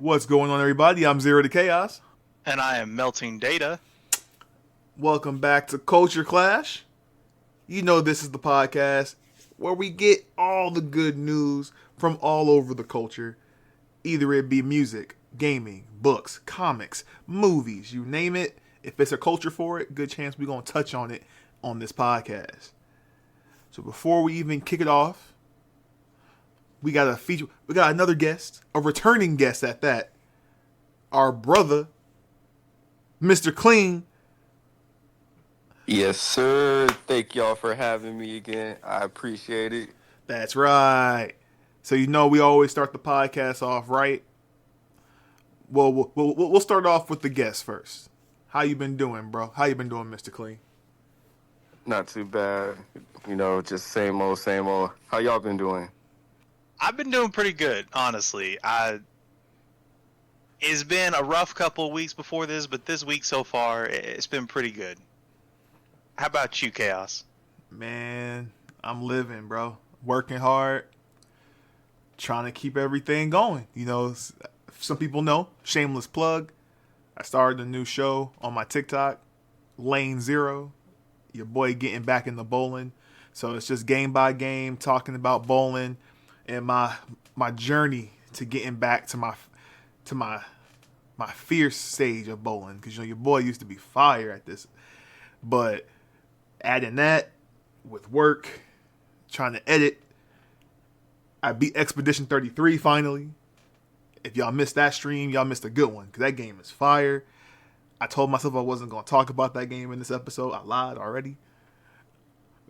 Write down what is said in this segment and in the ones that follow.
What's going on, everybody? I'm Zero to Chaos. And I am Melting Data. Welcome back to Culture Clash. You know this is the podcast where we get all the good news from all over the culture. Either it be music, gaming, books, comics, movies, you name it. If it's a culture for it, good chance we're going to touch on it on this podcast. So before we even kick it off, we got another guest, a returning guest at that. Our brother, MrClean. Yes, sir. Thank y'all for having me again. I appreciate it. That's right. So you know we always start the podcast off right. Well, we'll start off with the guest first. How you been doing, bro? How you been doing, MrClean? Not too bad. You know, just same old, same old. How y'all been doing? I've been doing pretty good, honestly. It's been a rough couple of weeks before this, but this week so far, it's been pretty good. How about you, Chaos? Man, I'm living, bro. Working hard. Trying to keep everything going. You know, some people know, shameless plug. I started a new show on my TikTok, Lane Zero. Your boy getting back into bowling. So it's just game by game, talking about bowling and my journey to getting back to my fierce stage of bowling. Because, you know, your boy used to be fire at this. But adding that with work, trying to edit, I beat Expedition 33 finally. If y'all missed that stream, y'all missed a good one. Because that game is fire. I told myself I wasn't going to talk about that game in this episode. I lied already.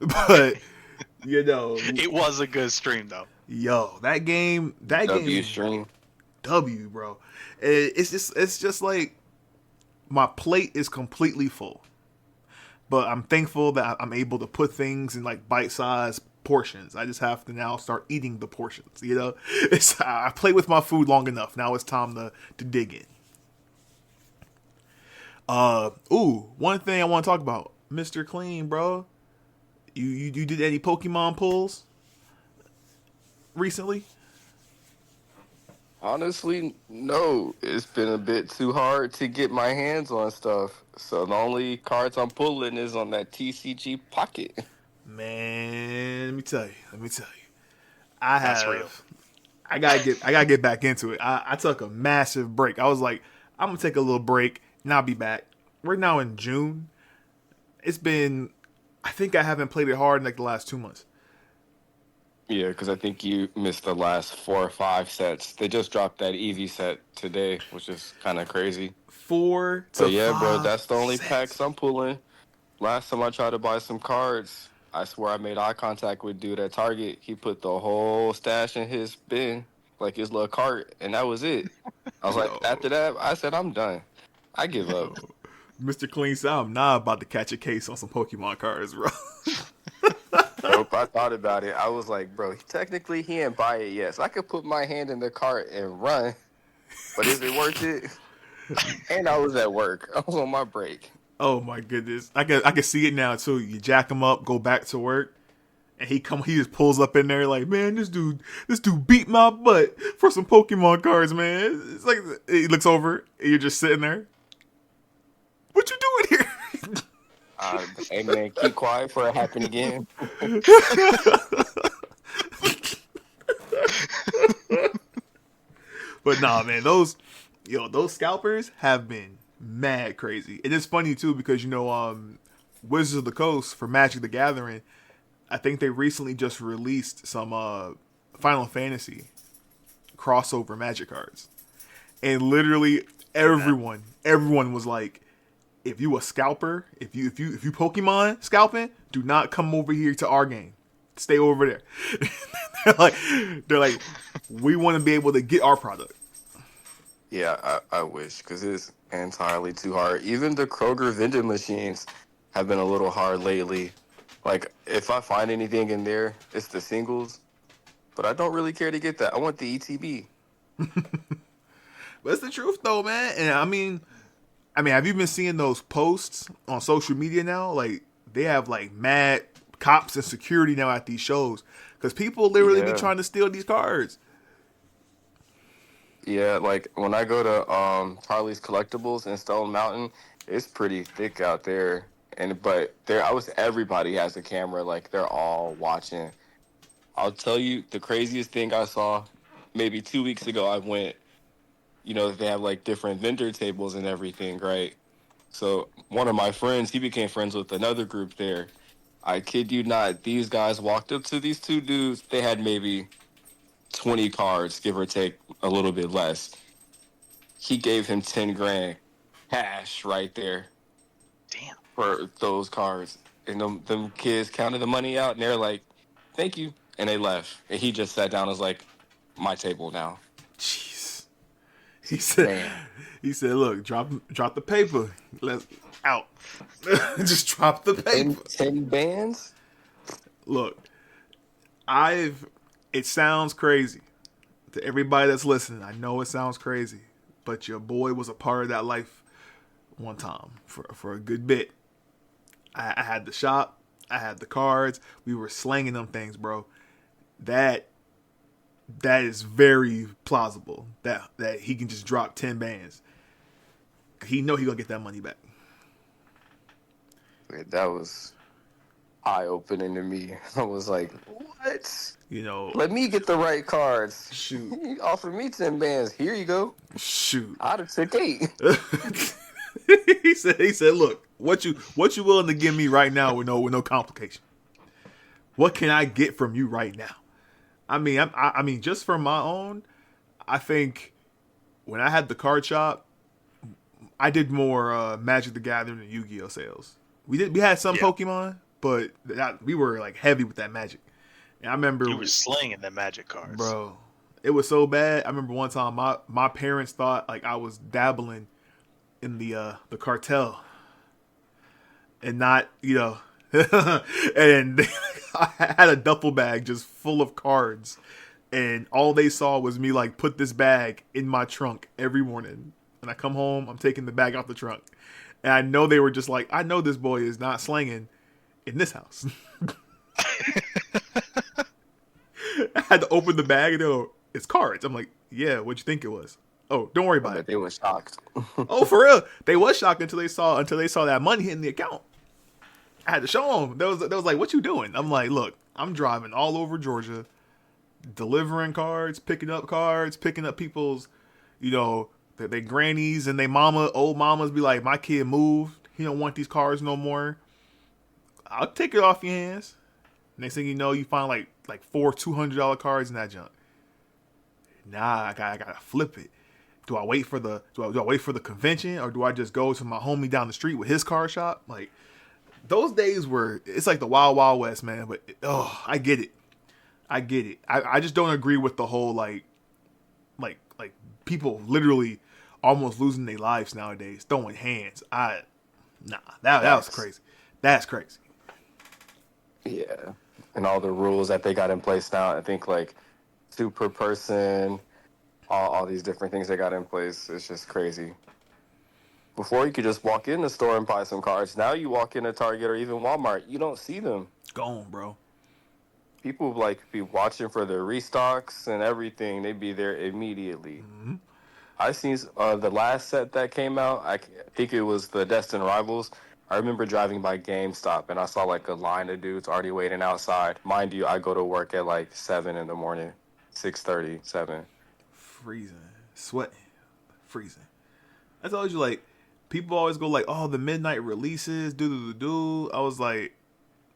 But, you know. It was a good stream, though. Yo, that game. Stream. W, bro. It's just like my plate is completely full. But I'm thankful that I'm able to put things in like bite-sized portions. I just have to now start eating the portions, you know? I play with my food long enough. Now it's time to dig in. One thing I want to talk about. MrClean, bro. You did any Pokemon pulls recently? Honestly, no. It's been a bit too hard to get my hands on stuff. So the only cards I'm pulling is on that TCG Pocket. Man, let me tell you. That's real. I gotta get back into it. I took a massive break. I was like, I'm gonna take a little break and I'll be back. We're now in June. I think I haven't played it hard in like the last 2 months. Yeah, because I think you missed the last 4 or 5 sets. They just dropped that Eevee set today, which is kind of crazy. 4 to 5 yeah, bro, that's the only sets. packs I'm pulling. Last time I tried to buy some cards, I swear I made eye contact with dude at Target. He put the whole stash in his bin, like his little cart, and that was it. I was like, after that, I said, I'm done. I give up. MrClean said, I'm not about to catch a case on some Pokemon cards, bro. Nope, I thought about it. I was like, bro, technically he ain't buy it yet. So I could put my hand in the cart and run. But is it worth it? And I was at work. I was on my break. Oh my goodness. I can see it now too. You jack him up, go back to work, and he just pulls up in there like, man, this dude beat my butt for some Pokemon cards, man. It's like he looks over and you're just sitting there. What you doing here? Hey man, keep quiet for it happen again. But nah, man, those scalpers have been mad crazy. And it's funny too because, you know, Wizards of the Coast for Magic the Gathering, I think they recently just released some Final Fantasy crossover Magic cards. And literally everyone was like, if you a scalper, if you Pokemon scalping, do not come over here to our game. Stay over there. they're like, we want to be able to get our product. Yeah, I wish, because it's entirely too hard. Even the Kroger vending machines have been a little hard lately. Like, if I find anything in there, it's the singles. But I don't really care to get that. I want the ETB. But it's the truth, though, man. And I mean, have you been seeing those posts on social media now? Like, they have, like, mad cops and security now at these shows. Because people literally be trying to steal these cards. Yeah, like when I go to Charlie's Collectibles in Stone Mountain, it's pretty thick out there. And but there, I was everybody has a camera. Like they're all watching. I'll tell you the craziest thing I saw. Maybe 2 weeks ago, I went. You know, they have like different vendor tables and everything, right? So one of my friends, he became friends with another group there. I kid you not, these guys walked up to these two dudes. They had maybe 20 cards, give or take a little bit less. He gave him 10 grand cash right there Damn. for those cards. And them kids counted the money out and they're like, thank you. And they left. And he just sat down and was like, my table now. Jeez. He said, Man. he said, look, drop the paper. Let's out. Just drop the paper. 10 bands? Look, it sounds crazy to everybody that's listening. I know it sounds crazy, but your boy was a part of that life one time for a good bit. I had the shop. I had the cards. We were slanging them things, bro. That is very plausible that he can just drop 10 bands. He know he gonna get that money back. That was eye-opening to me. I was like, what? You know, Let me get the right cards. shoot, He offered me 10 bands. Here you go. shoot. I'd have took 8. he said, look, what you willing to give me right now with no complication? What can I get from you right now? I mean, just for my own, I think when I had the card shop, I did more Magic the Gathering and Yu-Gi-Oh sales. We had some Pokemon, but we were like heavy with that Magic. And I remember You were slinging the Magic cards. bro, it was so bad. I remember one time my parents thought like I was dabbling in the cartel, and not and I had a duffel bag just full of cards, and all they saw was me like put this bag in my trunk every morning. When I come home, I'm taking the bag out the trunk, and I know they were just like, I know this boy is not slanging in this house. I had to open the bag and they go, it's cards. I'm like, yeah, what'd you think it was? Oh, don't worry about it. They were shocked. Oh, for real? They was shocked until they saw that money hitting the account. I had to show them. They was like, what you doing? I'm like, look, I'm driving all over Georgia, delivering cards, picking up people's, their grannies and old mamas be like, my kid moved. He don't want these cards no more. I'll take it off your hands. Next thing you know, you find like 4 $200 cards in that junk. Nah, I gotta flip it. Do I wait for the convention, or do I just go to my homie down the street with his card shop? Like, those days it's like the wild, wild west, man. But I get it. I just don't agree with the whole like people literally almost losing their lives nowadays, throwing hands. That was crazy. That's crazy. Yeah. And all the rules that they got in place now, I think like 2 per person, all these different things they got in place. It's just crazy. Before you could just walk in the store and buy some cards. Now you walk into Target or even Walmart, you don't see them. Gone, bro. People like be watching for the restocks and everything. They'd be there immediately. Mm-hmm. I seen the last set that came out. I think it was the Destined Rivals. I remember driving by GameStop and I saw like a line of dudes already waiting outside. Mind you, I go to work at like 7 in the morning, 6:30, 7. Freezing, sweating, freezing. I told you, like, people always go like, oh, the midnight releases, do. I was like,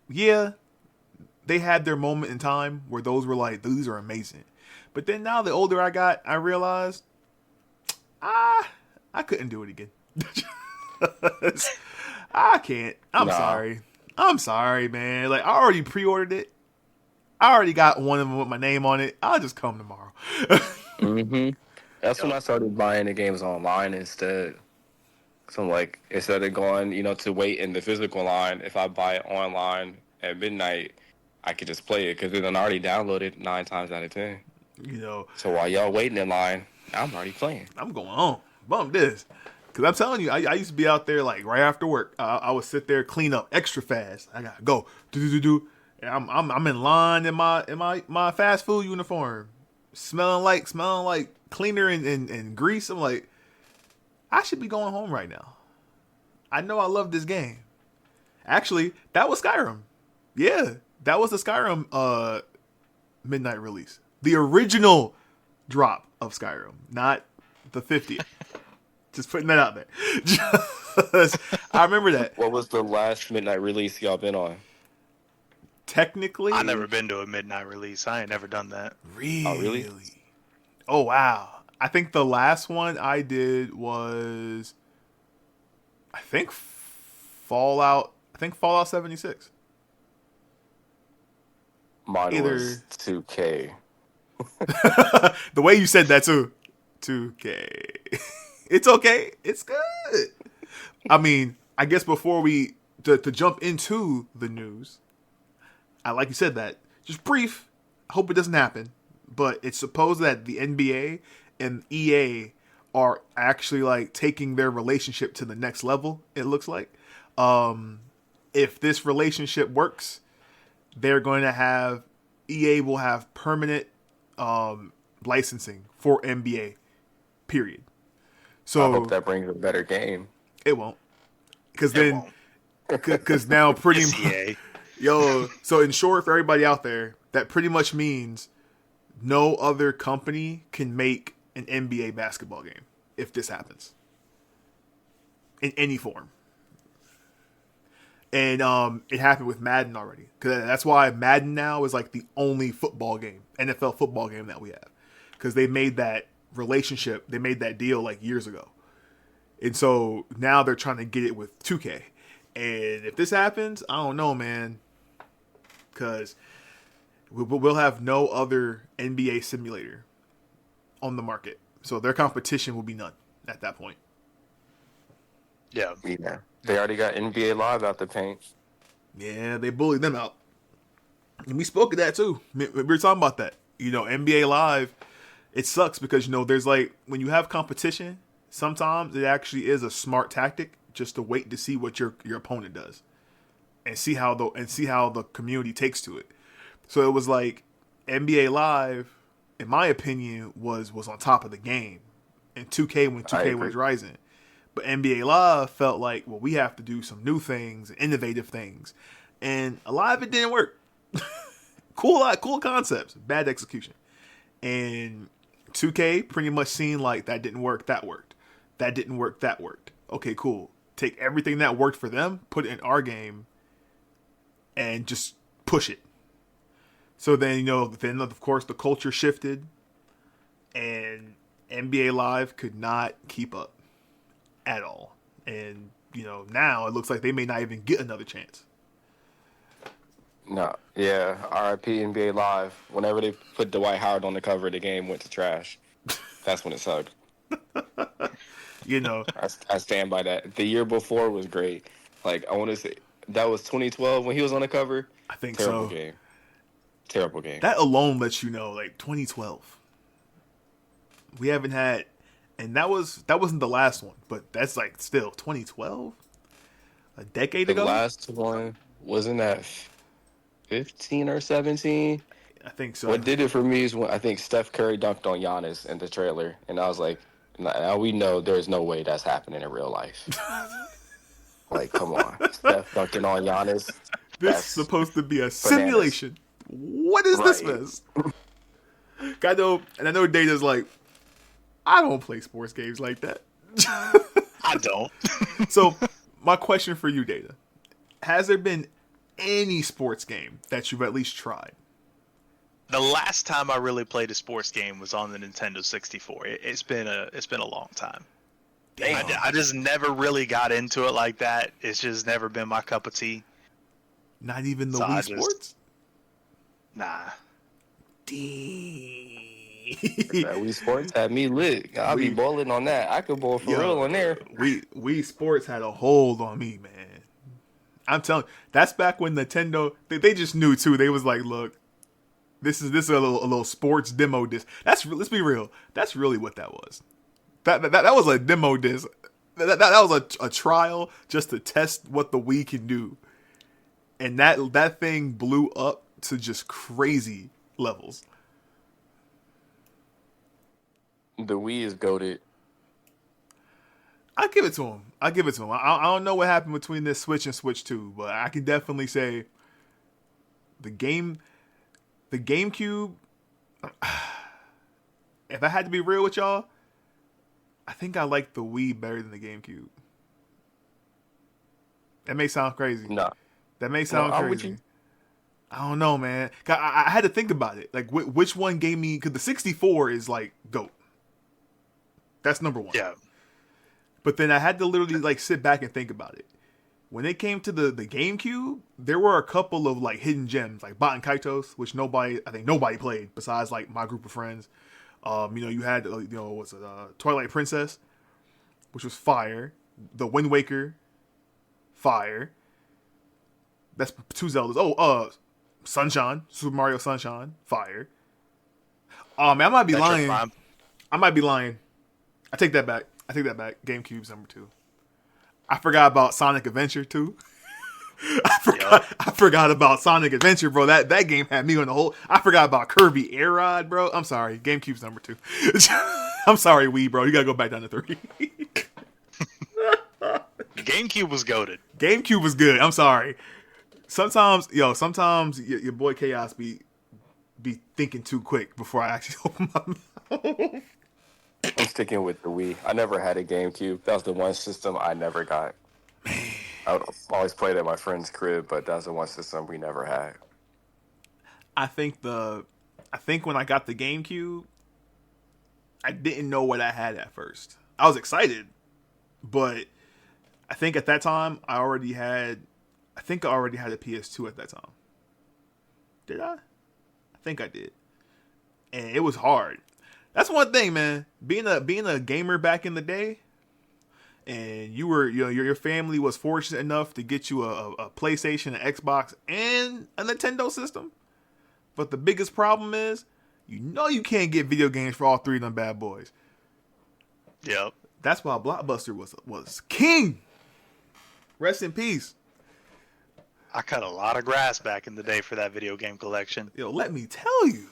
yeah, they had their moment in time where those were like, these are amazing. But then now the older I got, I realized, I couldn't do it again. I can't. I'm sorry, man. Like, I already pre-ordered it. I already got one of them with my name on it. I'll just come tomorrow. Mm-hmm. That's when I started buying the games online instead. So I'm like, instead of going, to wait in the physical line, if I buy it online at midnight, I could just play it because then I already downloaded 9 times out of 10. So while y'all waiting in line, I'm already playing. I'm going on. Bump this. Because I'm telling you, I used to be out there like right after work. I would sit there, clean up extra fast. I got to go. Do. And I'm in line in my fast food uniform. smelling like cleaner and grease. I'm like, I should be going home right now. I know I love this game. Actually, that was Skyrim. Yeah, that was the Skyrim midnight release. The original drop of Skyrim, not the 50th. Just putting that out there. I remember that. What was the last midnight release y'all been on? Technically, I never been to a midnight release. I ain't never done that. Really? Oh, really? Oh, wow. I think the last one I did was, I think Fallout 76. Mine Either was 2K. the way you said that too. 2K. It's okay. It's good. I mean, I guess before we to jump into the news, I like you said that. Just brief. I hope it doesn't happen. But it's supposed that the NBA and EA are actually like taking their relationship to the next level, it looks like. If this relationship works, they're going to have EA will have permanent licensing for NBA. Period. So I hope that brings a better game. it won't, because now pretty It's much, EA. yo. So in short, for everybody out there, that pretty much means no other company can make an NBA basketball game if this happens in any form. And it happened with Madden already, because that's why Madden now is like the only football game, NFL football game that we have, because they made that relationship, they made that deal like years ago, and so now they're trying to get it with 2K. And if this happens, I don't know, man, because we'll have no other NBA simulator on the market, so their competition will be none at that point. Yeah. Yeah. They already got NBA Live out the paint. Yeah, they bullied them out. And we spoke of that too. We were talking about that. You know, NBA Live, it sucks because, you know, there's like, when you have competition, sometimes it actually is a smart tactic just to wait to see what your opponent does and see how the community takes to it. So it was like NBA Live, in my opinion, was on top of the game. And 2K when 2K was rising. But NBA Live felt like, well, we have to do some new things, innovative things. And a lot of it didn't work. Cool concepts, bad execution. And 2K pretty much seemed like that didn't work, that worked. That didn't work, that worked. Okay, cool. Take everything that worked for them, put it in our game, and just push it. So then, you know, then of course the culture shifted, and NBA Live could not keep up at all. And, you know, now it looks like they may not even get another chance. No, yeah, RIP NBA Live. Whenever they put Dwight Howard on the cover, the game went to trash. That's when it sucked. You know, I stand by that. The year before was great. Like, I want to say, that was 2012 when he was on the cover. I think Terrible so. game. Terrible game. That alone lets you know, like, 2012. We haven't had, and that wasn't the last one, but that's like still 2012, a decade ago. The last one wasn't that 15 or 17. I think so. What did it for me is when I think Steph Curry dunked on Giannis in the trailer, and I was like, now we know there's no way that's happening in real life. Like, come on, Steph dunking on Giannis. This is supposed to be a simulation. What is this mess? I know Data's like, I don't play sports games like that. I don't. So, my question for you, Data. Has there been any sports game that you've at least tried? The last time I really played a sports game was on the Nintendo 64. It's been a long time. Damn. I just never really got into it like that. It's just never been my cup of tea. Not even the So Wii Sports? Nah. Dang. That Wii Sports had me lit. I'll be bowling on that. I could bowl for real on there. Wii Sports had a hold on me, man. I'm telling you, that's back when Nintendo, they just knew too. They was like, look, this is a little sports demo disc. Let's be real. That's really what that was. That was a demo disc. That was a trial just to test what the Wii can do. And that thing blew up to just crazy levels. The Wii is goated. I give it to him. I give it to him. I don't know what happened between this Switch and Switch 2, but I can definitely say the GameCube. If I had to be real with y'all, I think I like the Wii better than the GameCube. That may sound crazy. Nah. That may sound crazy. I don't know, man. I had to think about it. Like, which one gave me... Because the 64 is, like, GOAT. That's number one. Yeah. But then I had to literally, like, sit back and think about it. When it came to the GameCube, there were a couple of, like, hidden gems. Like, Bot and Kaitos, which I think nobody played besides, like, my group of friends. You had, Twilight Princess, which was fire. The Wind Waker, fire. That's 2 Zeldas. Sunshine, Super Mario Sunshine, fire. Man, I might be lying. I might be lying. I take that back. GameCube's number 2. I forgot about Sonic Adventure 2. I forgot about Sonic Adventure, bro. That game had me on the whole. I forgot about Kirby Air Ride, bro. I'm sorry. GameCube's number 2. I'm sorry, Wii, bro. You gotta go back down to 3. GameCube was goated. GameCube was good. I'm sorry. Sometimes your boy Chaos be thinking too quick before I actually open my mouth. I'm sticking with the Wii. I never had a GameCube. That was the one system I never got. I would always play it at my friend's crib, but that's the one system we never had. I think when I got the GameCube, I didn't know what I had at first. I was excited, but I think at that time I already had a PS2 at that time. Did I? I think I did. And it was hard. That's one thing, man. Being a gamer back in the day, and your family was fortunate enough to get you a PlayStation, an Xbox, and a Nintendo system. But the biggest problem is, you can't get video games for all 3 of them bad boys. Yep. That's why Blockbuster was king. Rest in peace. I cut a lot of grass back in the day for that video game collection. Yo, let me tell you.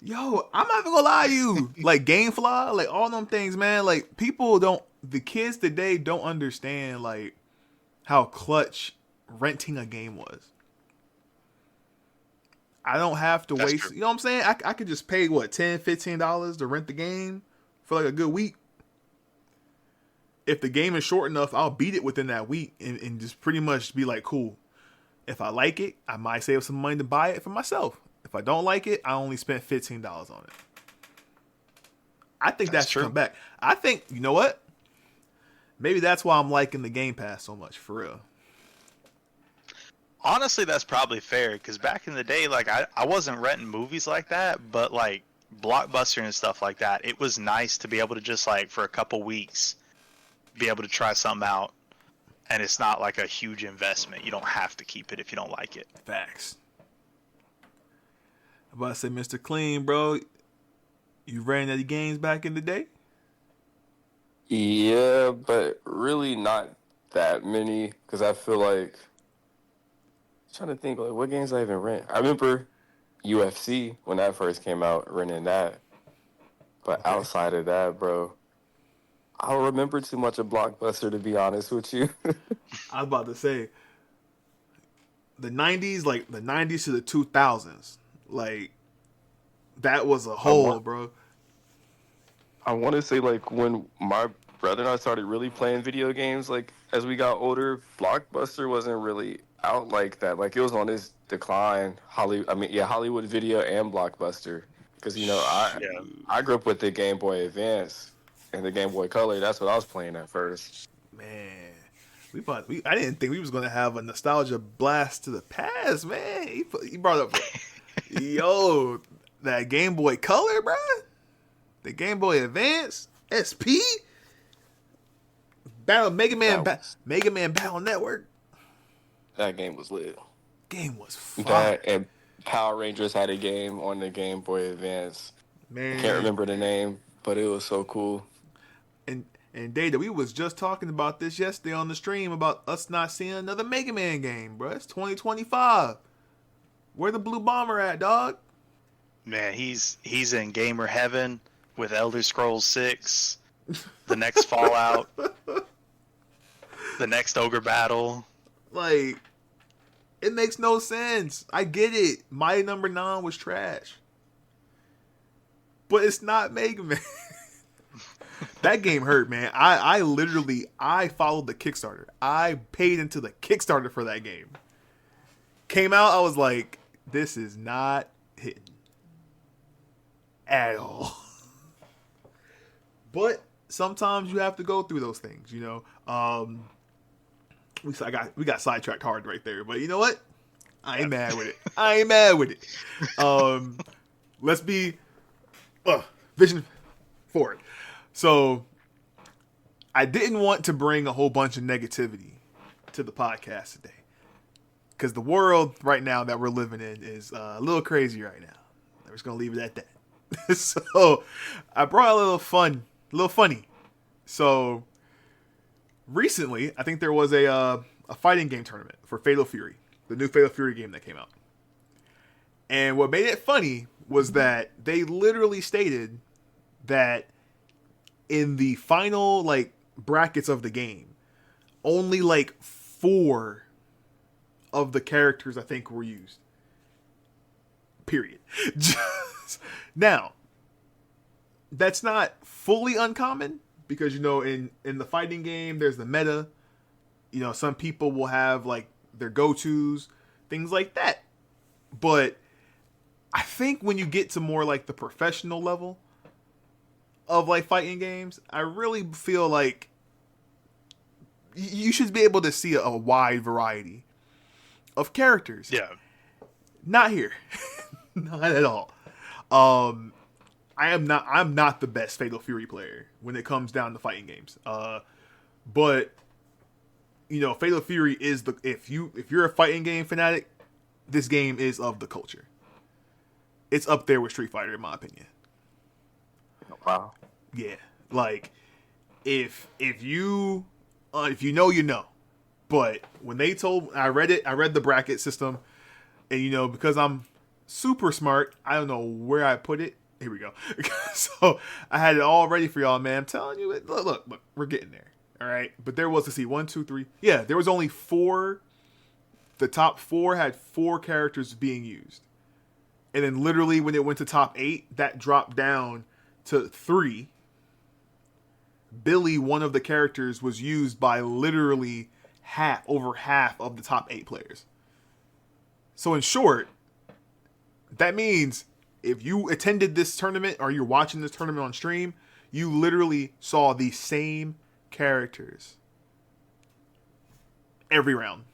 Yo, I'm not even gonna lie to you. Like GameFly, like all them things, man. Like the kids today don't understand like how clutch renting a game was. I don't have to waste. True. You know what I'm saying? I could just pay $10, $15 to rent the game for like a good week. If the game is short enough, I'll beat it within that week and just pretty much be like, cool. If I like it, I might save some money to buy it for myself. If I don't like it, I only spent $15 on it. I think that should come back. I think, you know what? Maybe that's why I'm liking the Game Pass so much, for real. Honestly, that's probably fair, because back in the day, like, I wasn't renting movies like that, but, like, Blockbuster and stuff like that, it was nice to be able to just, like, for a couple weeks, be able to try something out, and it's not, like, a huge investment. You don't have to keep it if you don't like it. Facts. I'm about to say, MrClean, bro, you ran any games back in the day? Yeah, but really not that many, because I feel like, I'm trying to think, like, what games I even rent. I remember UFC when that first came out, renting that. But outside of that, bro, I don't remember too much of Blockbuster, to be honest with you. I was about to say, the 90s, like the 90s to the 2000s, like, that was a hole, bro. I want to say, like, when my brother and I started really playing video games, like, as we got older, Blockbuster wasn't really out like that. Like, it was on its decline. Hollywood Video and Blockbuster. Because, I grew up with the Game Boy Advance and the Game Boy Color. That's what I was playing at first. Man, I didn't think we was going to have a nostalgia blast to the past, man. He brought up, yo, that Game Boy Color, bro. The Game Boy Advance, SP, Mega Man Battle Network. That game was lit. Game was fun. That and Power Rangers had a game on the Game Boy Advance. Man, I can't remember the name, but it was so cool. And Data, we was just talking about this yesterday on the stream about us not seeing another Mega Man game, bro. It's 2025. Where the Blue Bomber at, dog? Man, he's in gamer heaven. with Elder Scrolls 6, the next Fallout, the next Ogre Battle. Like, it makes no sense. I get it. Mighty Number 9 was trash. But it's not Mega Man. That game hurt, man. I literally followed the Kickstarter. I paid into the Kickstarter for that game. Came out, I was like, this is not hitting at all. But sometimes you have to go through those things, you know. We got sidetracked hard right there, but you know what? I ain't mad with it. Let's be vision forward. So I didn't want to bring a whole bunch of negativity to the podcast today, because the world right now that we're living in is a little crazy right now. I'm just gonna leave it at that. So I brought a little funny. So recently, I think there was a fighting game tournament for Fatal Fury, the new Fatal Fury game that came out. And what made it funny was that they literally stated that in the final brackets of the game, only 4 of the characters I think were used. Period. Now, that's not fully uncommon, because, you know, in the fighting game, there's the meta. You know, some people will have their go-tos, things like that. But I think when you get to more the professional level of fighting games, I really feel like you should be able to see a wide variety of characters. Yeah. Not here. Not at all. I'm not the best Fatal Fury player when it comes down to fighting games. But you know, Fatal Fury is if you're a fighting game fanatic, this game is of the culture. It's up there with Street Fighter, in my opinion. Wow. Yeah, if you know, you know. But when they I read the bracket system, and you know, because I'm super smart, I don't know where I put it. Here we go. So I had it all ready for y'all, man. I'm telling you, look, we're getting there. All right, but there was, let's see, 1, 2, 3. Yeah, there was only 4. The top 4 had 4 characters being used, and then literally when it went to top 8, that dropped down to 3. Billy, one of the characters, was used by literally over half of the top 8 players. So in short, that means if you attended this tournament or you're watching this tournament on stream, you literally saw the same characters every round,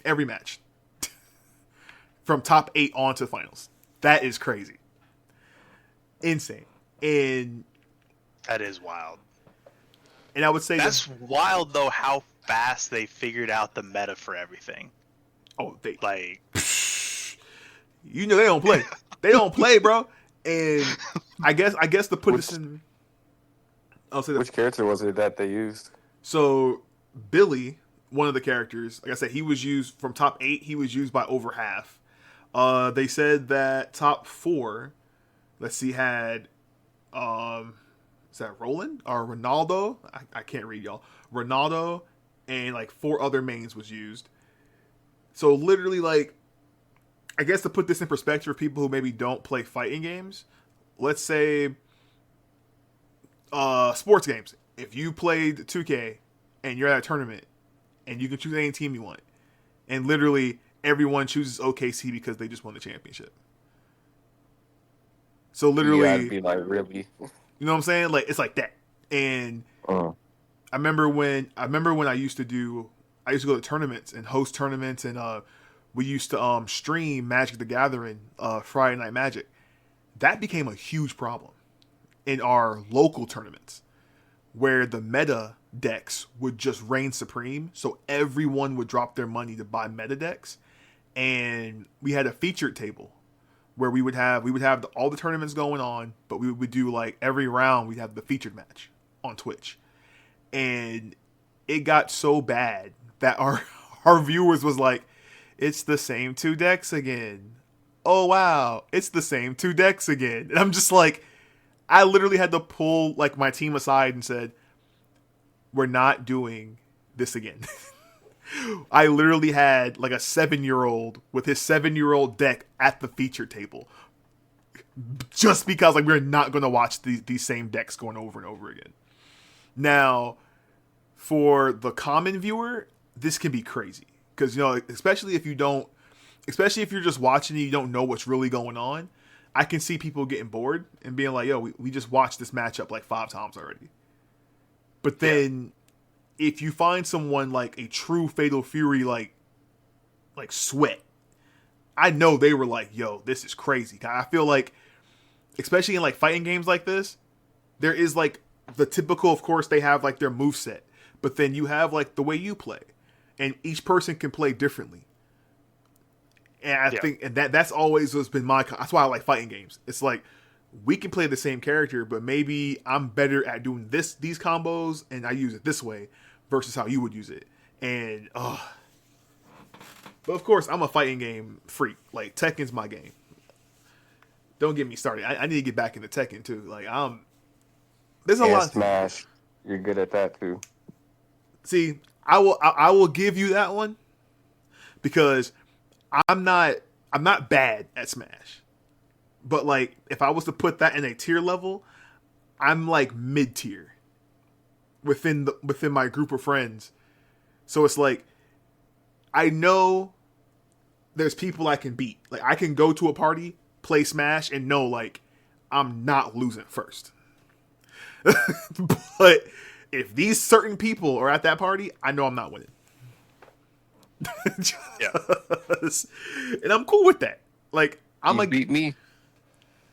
every match, from top 8 on to the finals. That is crazy. Insane. And that is wild. And I would say that's wild, though, how fast they figured out the meta for everything. Oh, they you know, they don't play. They don't play, bro. And I guess to put this in, I'll say that. Which character was it that they used? So Billy, one of the characters, like I said, he was used from top 8. He was used by over half. They said that top 4, let's see, had is that Roland or Ronaldo? I can't read, y'all. Ronaldo and 4 other mains was used. So literally, I guess to put this in perspective for people who maybe don't play fighting games, let's say sports games. If you played 2K and you're at a tournament and you can choose any team you want, and literally everyone chooses OKC because they just won the championship. So literally, you gotta be really. You know what I'm saying? It's like that. And I remember when I used to go to tournaments and host tournaments, and we used to stream Magic the Gathering, Friday Night Magic. That became a huge problem in our local tournaments, where the meta decks would just reign supreme. So everyone would drop their money to buy meta decks, and we had a featured table where we would have all the tournaments going on, but we would do every round we'd have the featured match on Twitch. And it got so bad that our viewers was like, it's the same 2 decks again. Oh wow, it's the same 2 decks again. And I'm just like, I literally had to pull like my team aside and said, "We're not doing this again." I literally had like a 7-year-old with his 7-year-old deck at the feature table, just because like we're not going to watch these same decks going over and over again. Now, for the common viewer, this can be crazy because especially if you're just watching and you don't know what's really going on. I can see people getting bored and being like, "Yo, we just watched this matchup like 5 times already." But then, if you find someone like a true Fatal Fury like Sweat, I know they were like, "Yo, this is crazy." I feel like, especially in like fighting games like this, there is like the typical. Of course, they have like their moveset, but then you have like the way you play, and each person can play differently. And I think, and that's always what's been that's why I like fighting games. It's like, we can play the same character, but maybe I'm better at doing these combos, and I use it this way versus how you would use it. And, but of course, I'm a fighting game freak. Like, Tekken's my game. Don't get me started. I need to get back into Tekken, too. Like, there's a lot. Smash. You're good at that, too. See, I will give you that one, because I'm not bad at Smash. But like, if I was to put that in a tier level, I'm like mid-tier within my group of friends. So it's like, I know there's people I can beat. Like, I can go to a party, play Smash, and know like I'm not losing first. But if these certain people are at that party, I know I'm not winning. And I'm cool with that. Like, I'm like, beat me.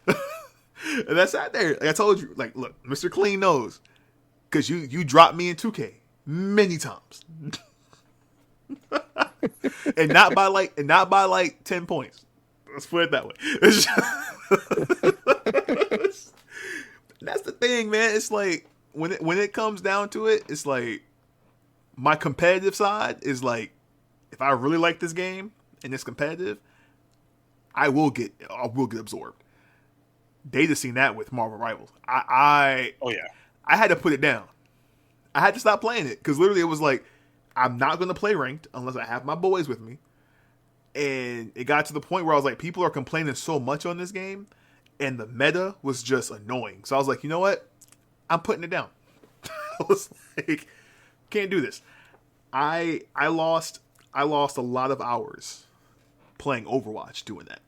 And that's out there. Like I told you, like, look, MrClean knows, because you dropped me in 2K many times, and not by like 10 points. Let's put it that way. That's the thing, man. It's like when it comes down to it, it's like my competitive side is like, if I really like this game and it's competitive, I will get absorbed. They just seen that with Marvel Rivals. I had to put it down. I had to stop playing it because literally it was like, I'm not going to play ranked unless I have my boys with me. And it got to the point where I was like, people are complaining so much on this game, and the meta was just annoying. So I was like, you know what? I'm putting it down. I was like, can't do this. I lost a lot of hours playing Overwatch doing that.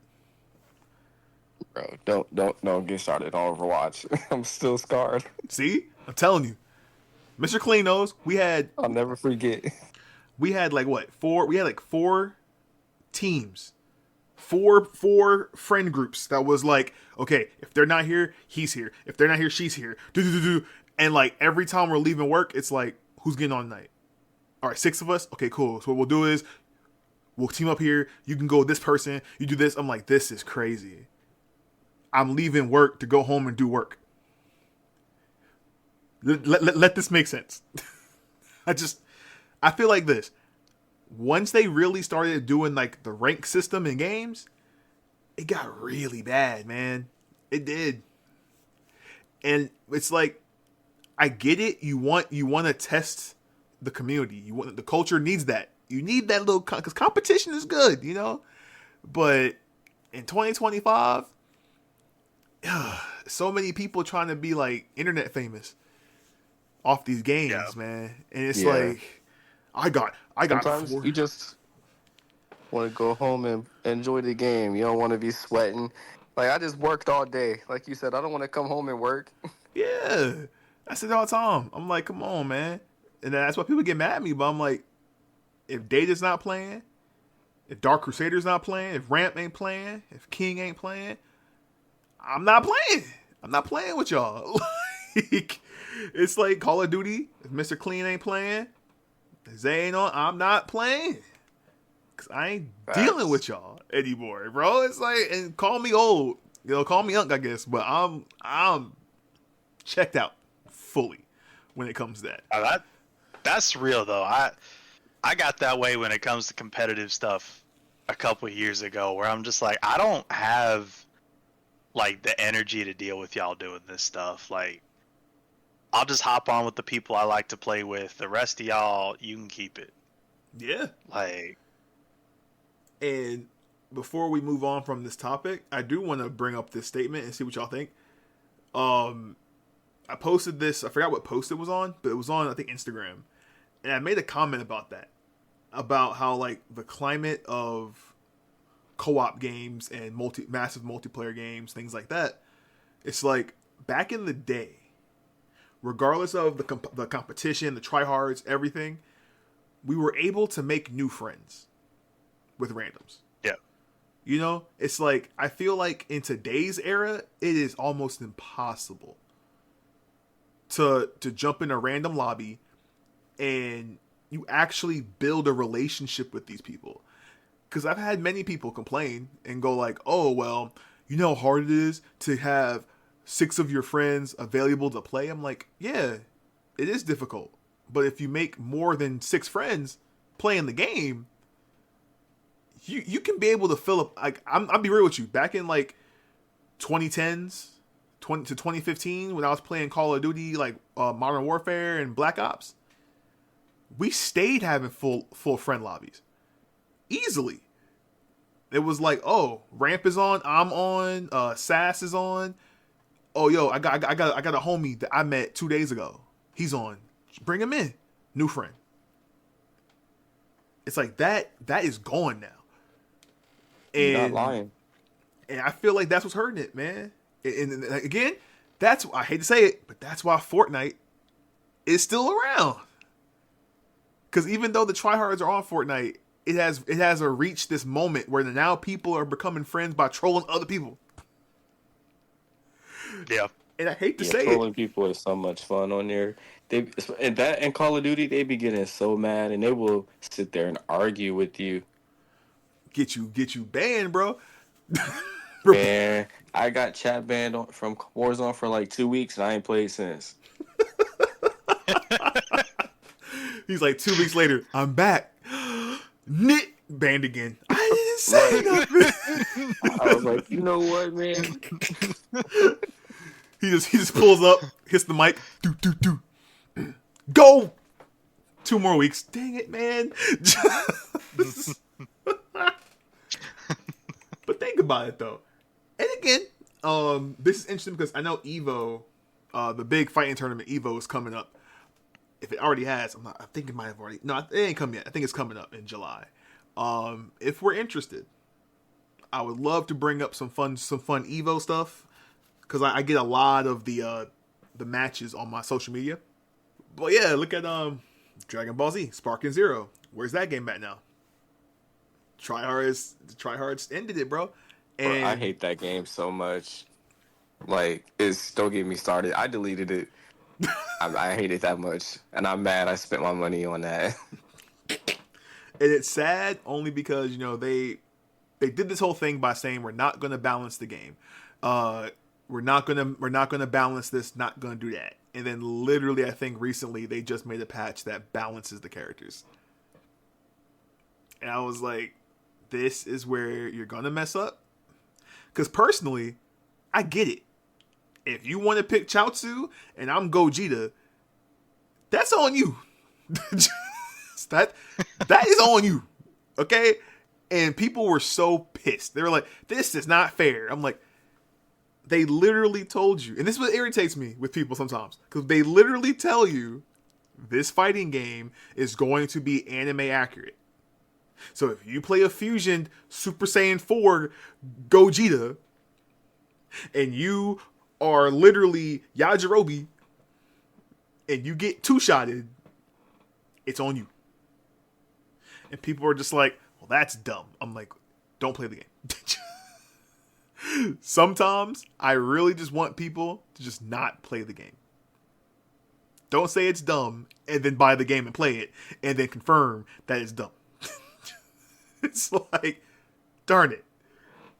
Bro, don't get started on Overwatch. I'm still scarred. See? I'm telling you. MrClean knows. I'll never forget. We had like what? We had like 4 teams. Four friend groups that was like, okay, if they're not here, he's here. If they're not here, she's here. And like every time we're leaving work, it's like, who's getting on tonight? All right, 6 of us. Okay, cool. So what we'll do is we'll team up here. You can go with this person. You do this. I'm like, this is crazy. I'm leaving work to go home and do work. Let this make sense. I feel like this. Once they really started doing like the rank system in games, it got really bad, man. It did. And it's like, I get it. You want to test the community. The culture needs that. You need that little, because competition is good, But in 2025, so many people trying to be like internet famous off these games, man. And it's like, I got. Sometimes you just want to go home and enjoy the game. You don't want to be sweating. Like, I just worked all day. Like you said, I don't want to come home and work. Yeah, I said all the time. I'm like, come on, man. And that's why people get mad at me. But I'm like, if Data's not playing, if Dark Crusader's not playing, if Ramp ain't playing, if King ain't playing, I'm not playing. I'm not playing with y'all. Like, it's like Call of Duty. If MrClean ain't playing, if Zay ain't on, I'm not playing. Because I ain't dealing with y'all anymore, bro. It's like, and call me old. Call me Unk, I guess. But I'm checked out fully when it comes to that. That's real, though. I got that way when it comes to competitive stuff a couple of years ago, where I'm just like, I don't have like the energy to deal with y'all doing this stuff. Like, I'll just hop on with the people I like to play with. The rest of y'all, you can keep it. Yeah. Like, and before we move on from this topic, I do want to bring up this statement and see what y'all think. I posted this. I forgot what post it was on, but it was on, I think, Instagram. And I made a comment about that. About how, like, the climate of co-op games and massive multiplayer games, things like that. It's like, back in the day, regardless of the competition, the tryhards, everything, we were able to make new friends with randoms. yeah. You know? It's like, I feel like in today's era, it is almost impossible to jump in a random lobby and you actually build a relationship with these people. Because I've had many people complain and go like, oh, well, you know how hard it is to have 6 of your friends available to play? I'm like, yeah, it is difficult. But if you make more than 6 friends playing the game, you can be able to fill up. Like, I'll be real with you. Back in like 2010s to 2015, when I was playing Call of Duty, like Modern Warfare and Black Ops, we stayed having full friend lobbies easily. It was like, oh, Ramp is on, I'm on, Sass is on. Oh, yo, I got a homie that I met 2 days ago. He's on. Bring him in. New friend. It's like that is gone now. And, You're not lying. And I feel like that's what's hurting it, man. And again, that's, I hate to say it, but that's why Fortnite is still around. Because even though the tryhards are on Fortnite, it has reached this moment where now people are becoming friends by trolling other people. Yeah. And I hate to say trolling it. people is so much fun on there. And Call of Duty, they be getting so mad and they will sit there and argue with you. Get you banned, bro. Man, I got chat banned from Warzone for like 2 weeks and I ain't played since. He's like 2 weeks later, I'm back. Nit banned again. I didn't say nothing. I was like, you know what, man? He just pulls up, hits the mic, do. Go! 2 more weeks. Dang it, man. But think about it though. And again, this is interesting because I know Evo, the big fighting tournament Evo is coming up. If it already has, I think it might have already. No, it ain't come yet. I think it's coming up in July. If we're interested, I would love to bring up some fun Evo stuff because I get a lot of the matches on my social media. But yeah, look at Dragon Ball Z, Sparking Zero. Where's that game at now? Tryhards ended it, bro. And Bro, I hate that game so much. Like, don't get me started. I deleted it. I hate it that much, and I'm mad I spent my money on that. And it's sad only because they did this whole thing by saying we're not going to balance the game. We're not gonna balance this. Not gonna do that. And then literally, I think recently they just made a patch that balances the characters. And I was like, this is where you're gonna mess up. Because personally, I get it. If you want to pick Chaozu and I'm Gogeta, that's on you. that is on you. Okay? And people were so pissed. They were like, this is not fair. I'm like, they literally told you. And this is what irritates me with people sometimes. Because they literally tell you this fighting game is going to be anime accurate. So if you play a Fusion Super Saiyan 4 Gogeta and you are literally Yajirobe and you get two-shotted, it's on you. And people are just like, well, that's dumb. I'm like, don't play the game. Sometimes I really just want people to just not play the game. Don't say it's dumb and then buy the game and play it and then confirm that it's dumb. It's like, darn it.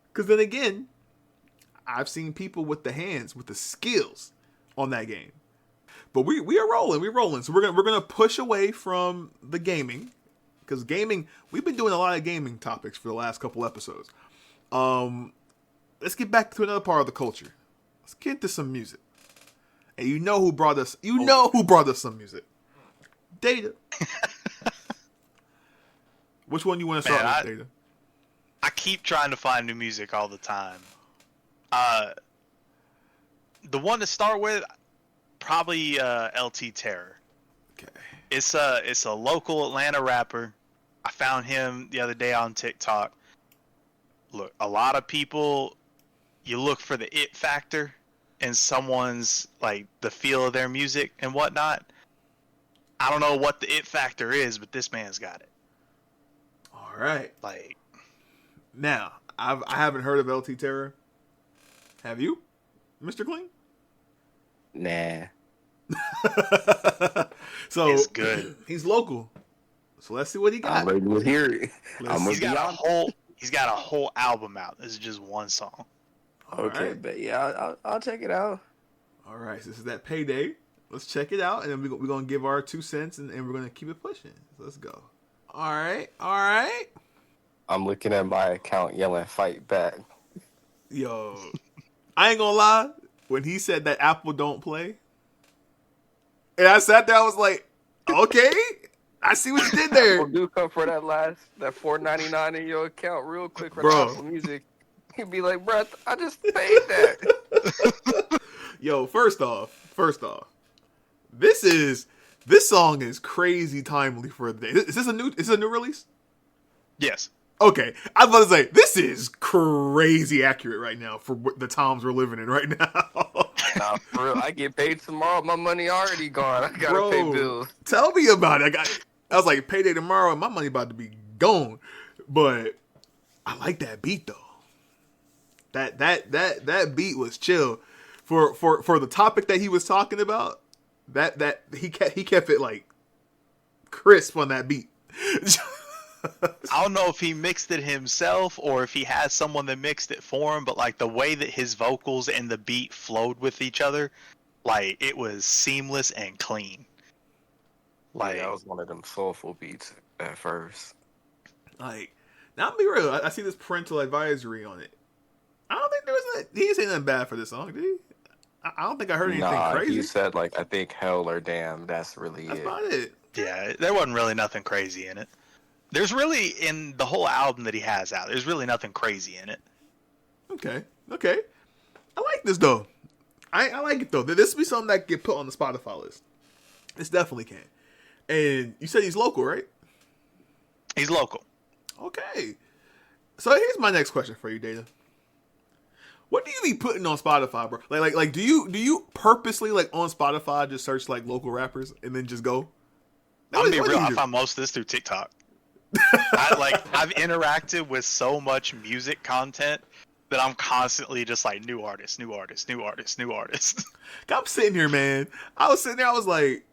Because then again, I've seen people with the hands, with the skills on that game. But we are rolling. We're rolling. So we're gonna push away from the gaming. Because gaming, we've been doing a lot of gaming topics for the last couple episodes. let's get back to another part of the culture. Let's get into some music. And you know who brought us? You know who brought us some music? Data. Which one you want to start with, Data? I keep trying to find new music all the time. The one to start with, probably LT Terror. Okay. It's a local Atlanta rapper. I found him the other day on TikTok. Look, a lot of people, you look for the it factor in someone's, like, the feel of their music and whatnot. I don't know what the it factor is, but this man's got it. All right. Like, now, I haven't heard of LT Terror. Have you, MrClean? Nah. So it's good. He's local. So let's see what he got. I'm ready to hear it. He's got a whole album out. This is just one song. Okay, right. but yeah, I'll check it out. All right, so this is that payday. Let's check it out, and then we're going to give our 2 cents, and we're going to keep it pushing. So let's go. All right. I'm looking at my account yelling, fight back. Yo, I ain't going to lie. When he said that Apple don't play, and I sat there, I was like, okay, I see what you did there. Apple do come for that $4.99 in your account real quick for Bro. the Apple Music. He'd be like, bro, I just paid that. Yo, first off, this song is crazy timely for the day. Is this a new release? Yes. Okay, I was about to say this is crazy accurate right now for the times we're living in right now. Nah, for real, I get paid tomorrow. My money already gone. I gotta pay bills. Tell me about it. I was like, payday tomorrow, and my money about to be gone. But I like that beat though. That beat was chill for the topic that he was talking about. That he kept it like crisp on that beat. I don't know if he mixed it himself or if he had someone that mixed it for him, but like the way that his vocals and the beat flowed with each other, like it was seamless and clean. Like that was one of them soulful beats at first. Like, now I'll be real. I see this parental advisory on it. I don't think he didn't say nothing bad for this song, did he? I don't think I heard anything crazy. He said like I think hell or damn. That's really That's it. about it. Yeah, there wasn't really nothing crazy in it. There's really, in the whole album that he has out, there's really nothing crazy in it. Okay. I like this though. I like it though. This would be something that could get put on the Spotify list. This definitely can. And you said he's local, right? He's local. Okay. So here's my next question for you, Data. What do you be putting on Spotify, bro? Like do you purposely like on Spotify just search like local rappers and then just go? I'll be real. I find most of this through TikTok. I've interacted with so much music content that I'm constantly just like new artists. I'm sitting here, man. I was sitting there. I was like,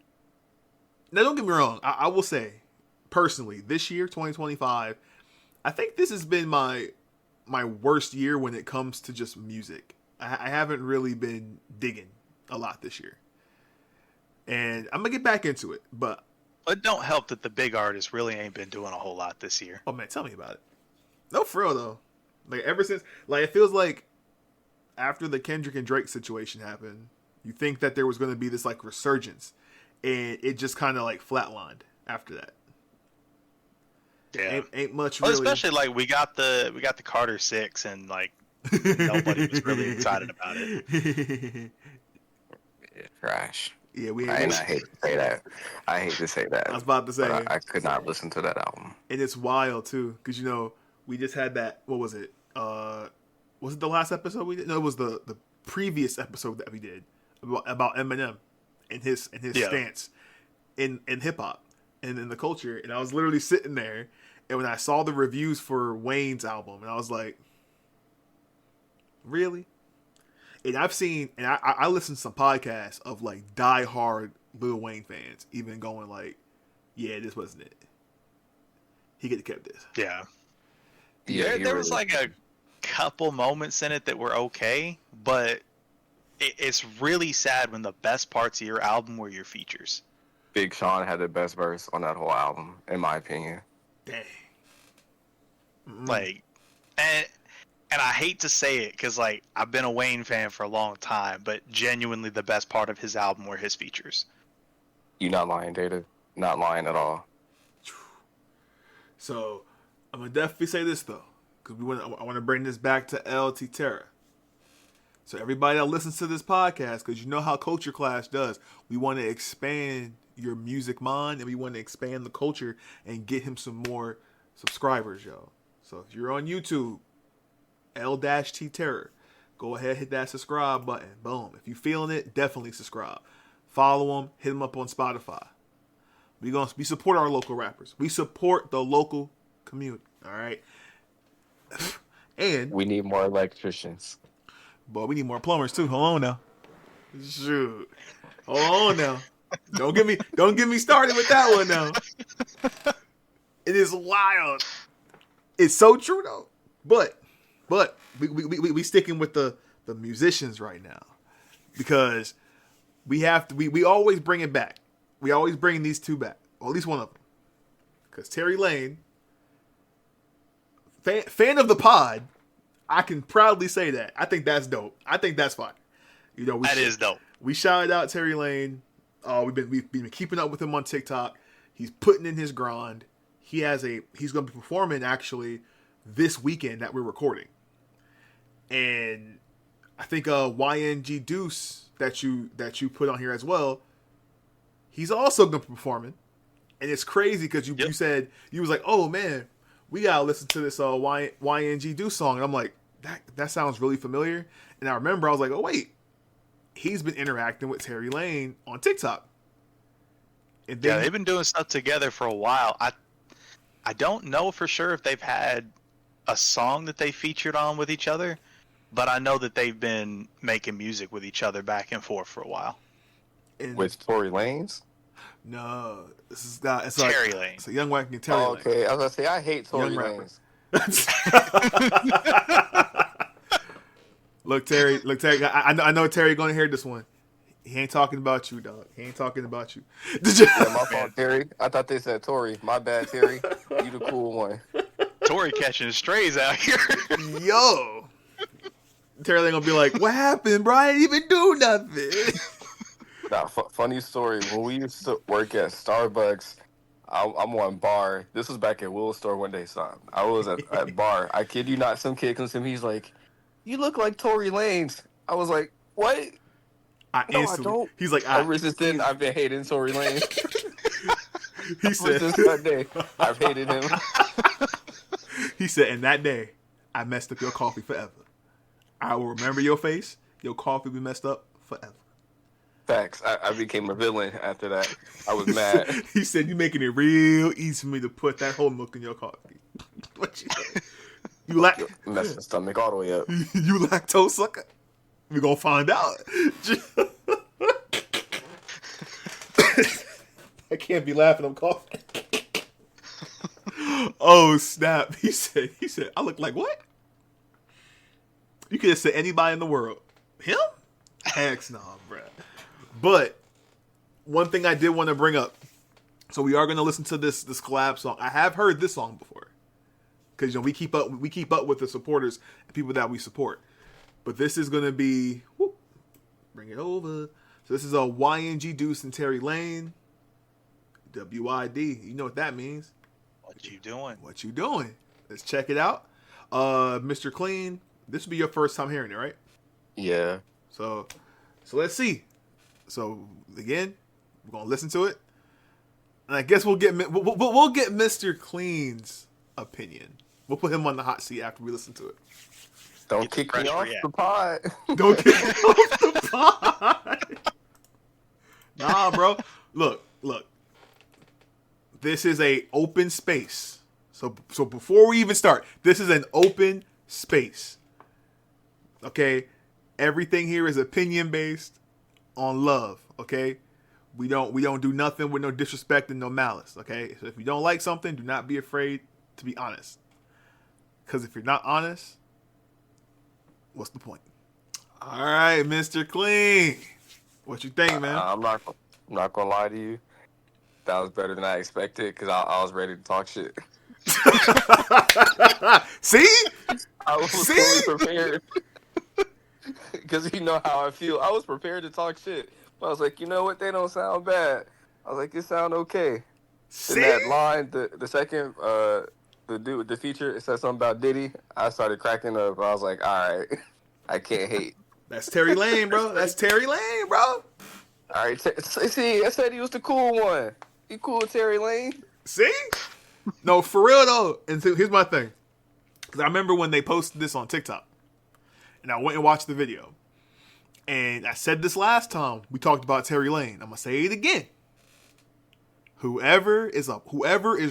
now don't get me wrong. I will say, personally, this year, 2025, I think this has been my worst year when it comes to just music. I haven't really been digging a lot this year, and I'm gonna get back into it, but. It don't help that the big artists really ain't been doing a whole lot this year. Oh man, tell me about it. No, for real though. Like ever since, like it feels like after the Kendrick and Drake situation happened, you think that there was going to be this like resurgence, and it just kind of like flatlined after that. Yeah, ain't much. Well, really. Especially like we got the Carter 6, and like nobody was really excited about it. Trash. Yeah, I hate to say that. I hate to say that. I was about to say I could not listen to that album. And it's wild too, because you know we just had that. What was it? Was it the last episode we did? No, it was the previous episode that we did about Eminem and his stance in hip hop and in the culture. And I was literally sitting there, and when I saw the reviews for Wayne's album, and I was like, really? And I've seen, and I listened to some podcasts of like diehard Lil Wayne fans, even going like, "Yeah, this wasn't it. He could have kept this." Yeah. There was like a couple moments in it that were okay, but it's really sad when the best parts of your album were your features. Big Sean had the best verse on that whole album, in my opinion. Dang. Like, and and I hate to say it because like I've been a Wayne fan for a long time, but genuinely the best part of his album were his features. You're not lying, Data. Not lying at all. So I'm gonna definitely say this though, because I want to bring this back to LT Terra. So everybody that listens to this podcast, because you know how Culture Clash does, we want to expand your music mind and we want to expand the culture and get him some more subscribers, yo. So if you're on YouTube, L-T Terror, go ahead, hit that subscribe button. Boom. If you feeling it, definitely subscribe. Follow him, hit him up on Spotify. We support our local rappers. We support the local community. All right. And we need more electricians. But we need more plumbers too. Hold on now. Shoot. Hold on now. Don't get me started with that one now. It is wild. It's so true though. But we sticking with the musicians right now. Because we have to we always bring it back. We always bring these two back. Or at least one of them. Because Terry Lane, fan of the pod, I can proudly say that. I think that's dope. I think that's fine. You know, that is dope. We shouted out Terry Lane. We've been keeping up with him on TikTok. He's putting in his grind. He's going to be performing actually this weekend that we're recording. And I think YNG Deuce that you put on here as well, he's also going to be performing. And it's crazy because you said, you was like, oh man, we got to listen to this YNG Deuce song. And I'm like, that sounds really familiar. And I remember I was like, oh wait, he's been interacting with Terry Lane on TikTok. And then, they've been doing stuff together for a while. I don't know for sure if they've had a song that they featured on with each other, but I know that they've been making music with each other back and forth for a while. With Tory Lanez? No, this is not. It's Terry like, Lane. It's a young white Terry Lane. Okay, I was gonna say I hate Tory Lanez. Look, Terry. I know Terry gonna hear this one. He ain't talking about you, dog. He ain't talking about you. Yeah, my fault, Terry. I thought they said Tory. My bad, Terry. You the cool one. Tory catching strays out here. Yo, Terry Lane gonna be like, "What happened, bro? I didn't even do nothing." Nah, funny story. When we used to work at Starbucks, I'm on bar. This was back at Will's store one day, son. I was at bar. I kid you not. Some kid comes to me. He's like, "You look like Tory Lanez." I was like, "What?" I don't. He's like, ever since then, I've been hating Tory Lanez. He said, since that day, I've hated him. He said, and that day, I messed up your coffee forever. I will remember your face. Your coffee will be messed up forever. Facts. I became a villain after that. I was mad. He said, "You making it real easy for me to put that whole milk in your coffee." What you say? You mess my stomach all the way up. You lactose sucker? We're gonna find out. I can't be laughing. I'm coughing. Oh snap! He said, "I look like what?" You could have said anybody in the world. Him? Heck no, bruh. But one thing I did want to bring up. So we are going to listen to this collab song. I have heard this song before, because we keep up with the supporters and people that we support. But this is going to be bring it over. So this is a YNG Deuce and Terry Lane. WID. You know what that means. What you doing? What you doing? Let's check it out. MrClean. This will be your first time hearing it, right? Yeah. So let's see. So again, we're gonna listen to it, and I guess we'll get MrClean's opinion. We'll put him on the hot seat after we listen to it. Don't kick me off the pod. Don't kick me off the pod. Nah, bro. Look. This is a open space. So before we even start, this is an open space. Okay? Everything here is opinion based on love, okay? We don't do nothing with no disrespect and no malice, okay? So if you don't like something, do not be afraid to be honest. Cuz if you're not honest, what's the point? All right, MrClean. What you think, man? I'm not gonna lie to you. That was better than I expected because I was ready to talk shit. See? I was See? fully prepared. Because you know how I feel. I was prepared to talk shit. But I was like, you know what? They don't sound bad. I was like, it sound okay. See? In that line, the second, the dude with the feature, it said something about Diddy. I started cracking up. I was like, all right, I can't hate. That's Terry Lane, bro. That's Terry Lane, bro. All right, see, I said he was the cool one. He cool with Terry Lane. See? No, for real though. And so here's my thing. Because I remember when they posted this on TikTok. And I went and watched the video. And I said this last time we talked about Terry Lane. I'm going to say it again. Whoever is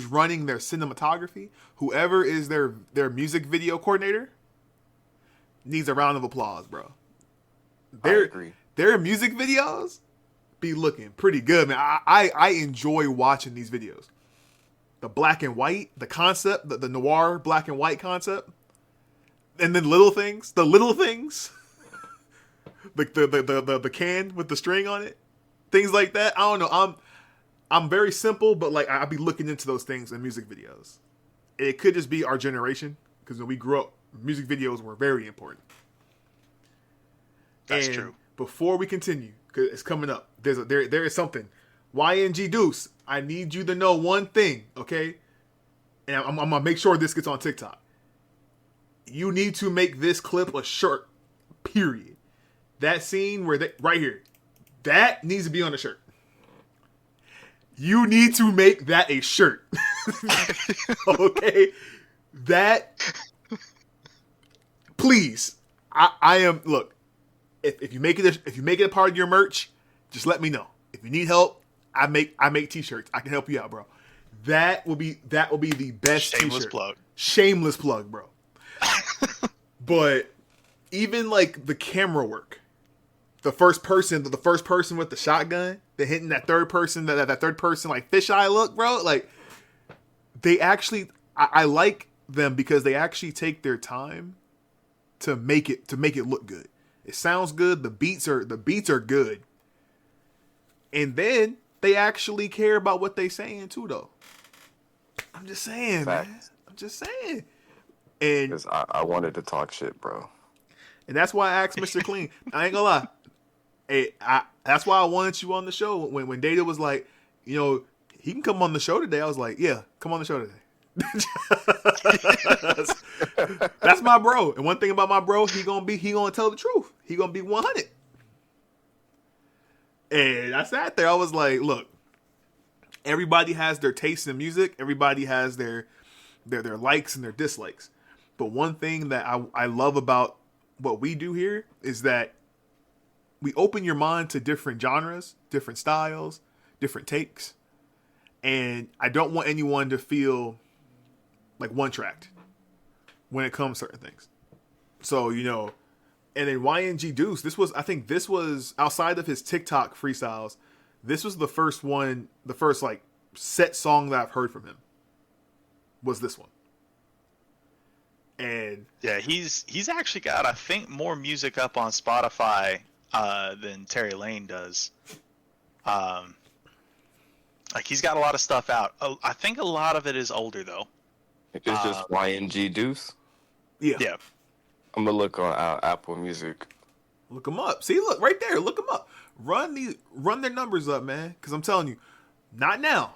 running their cinematography, whoever is their music video coordinator, needs a round of applause, bro. I agree. Their music videos be looking pretty good, man. I enjoy watching these videos. The black and white, the concept, the noir black and white concept, and then the little things, like the can with the string on it, things like that. I don't know. I'm very simple, but like I'll be looking into those things in music videos. It could just be our generation because when we grew up, music videos were very important. That's true. Before we continue, because it's coming up, there is something. YNG Deuce, I need you to know one thing, okay? And I'm gonna make sure this gets on TikTok. You need to make this clip a shirt. Period. That scene right here, that needs to be on a shirt. You need to make that a shirt. Okay? That, please. I am, look, if you make it a part of your merch, just let me know. If you need help, I make t-shirts. I can help you out, bro. That will be the best Shameless t-shirt. plug. Shameless plug, bro. But even like the camera work, the first person with the shotgun, the hitting that third person, that third person like fisheye look, bro. Like they actually, I like them because they actually take their time to make it look good. It sounds good. The beats are good, and then they actually care about what they saying too, though. I'm just saying, Fact. man. I'm just saying. And Because I wanted to talk shit, bro. And that's why I asked MrClean. I ain't gonna lie. Hey, that's why I wanted you on the show. When Data was like, you know, he can come on the show today. I was like, yeah, come on the show today. That's my bro. And one thing about my bro, he gonna tell the truth. He gonna be 100. And I sat there. I was like, look, everybody has their taste in music. Everybody has their likes and their dislikes. But one thing that I love about what we do here is that we open your mind to different genres, different styles, different takes. And I don't want anyone to feel like one-tracked when it comes to certain things. So, you know, and then YNG Deuce, this was outside of his TikTok freestyles, this was the first like set song that I've heard from him. Was this one. And yeah, he's actually got, I think, more music up on Spotify than Terry Lane does. Like he's got a lot of stuff out. I think a lot of it is older though. It's just YNG Deuce. Yeah. I'm gonna look on Apple Music. look them up. See, look right there. Look them up. Run their numbers up, man. Because I'm telling you, not now,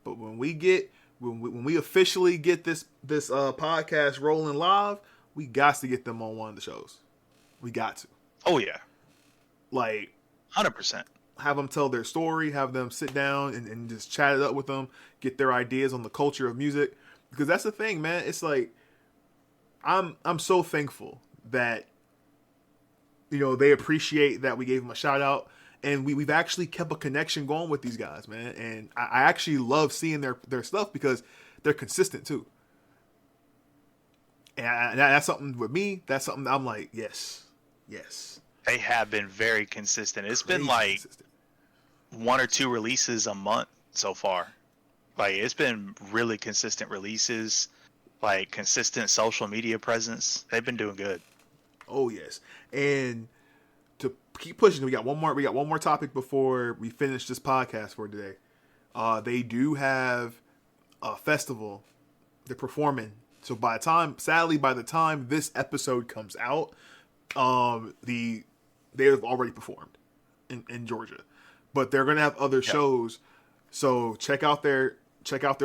but when we officially get this podcast rolling live, we got to get them on one of the shows. We got to. Oh yeah. Like 100%. Have them tell their story, have them sit down and just chat it up with them, get their ideas on the culture of music. Because that's the thing, man. It's like I'm so thankful that, you know, they appreciate that we gave them a shout out, and we've actually kept a connection going with these guys, man. And I actually love seeing their stuff because they're consistent too. And that's something with me. That's something that I'm like, yes. They have been very consistent. It's been like consistent. 1 or 2 releases a month so far. Like it's been really consistent releases, like consistent social media presence. They've been doing good. Oh yes. And to keep pushing, we got one more topic before we finish this podcast for today. They do have festival. They're performing. So sadly, by the time this episode comes out, they've already performed in Georgia, but they're gonna have other shows. So check out their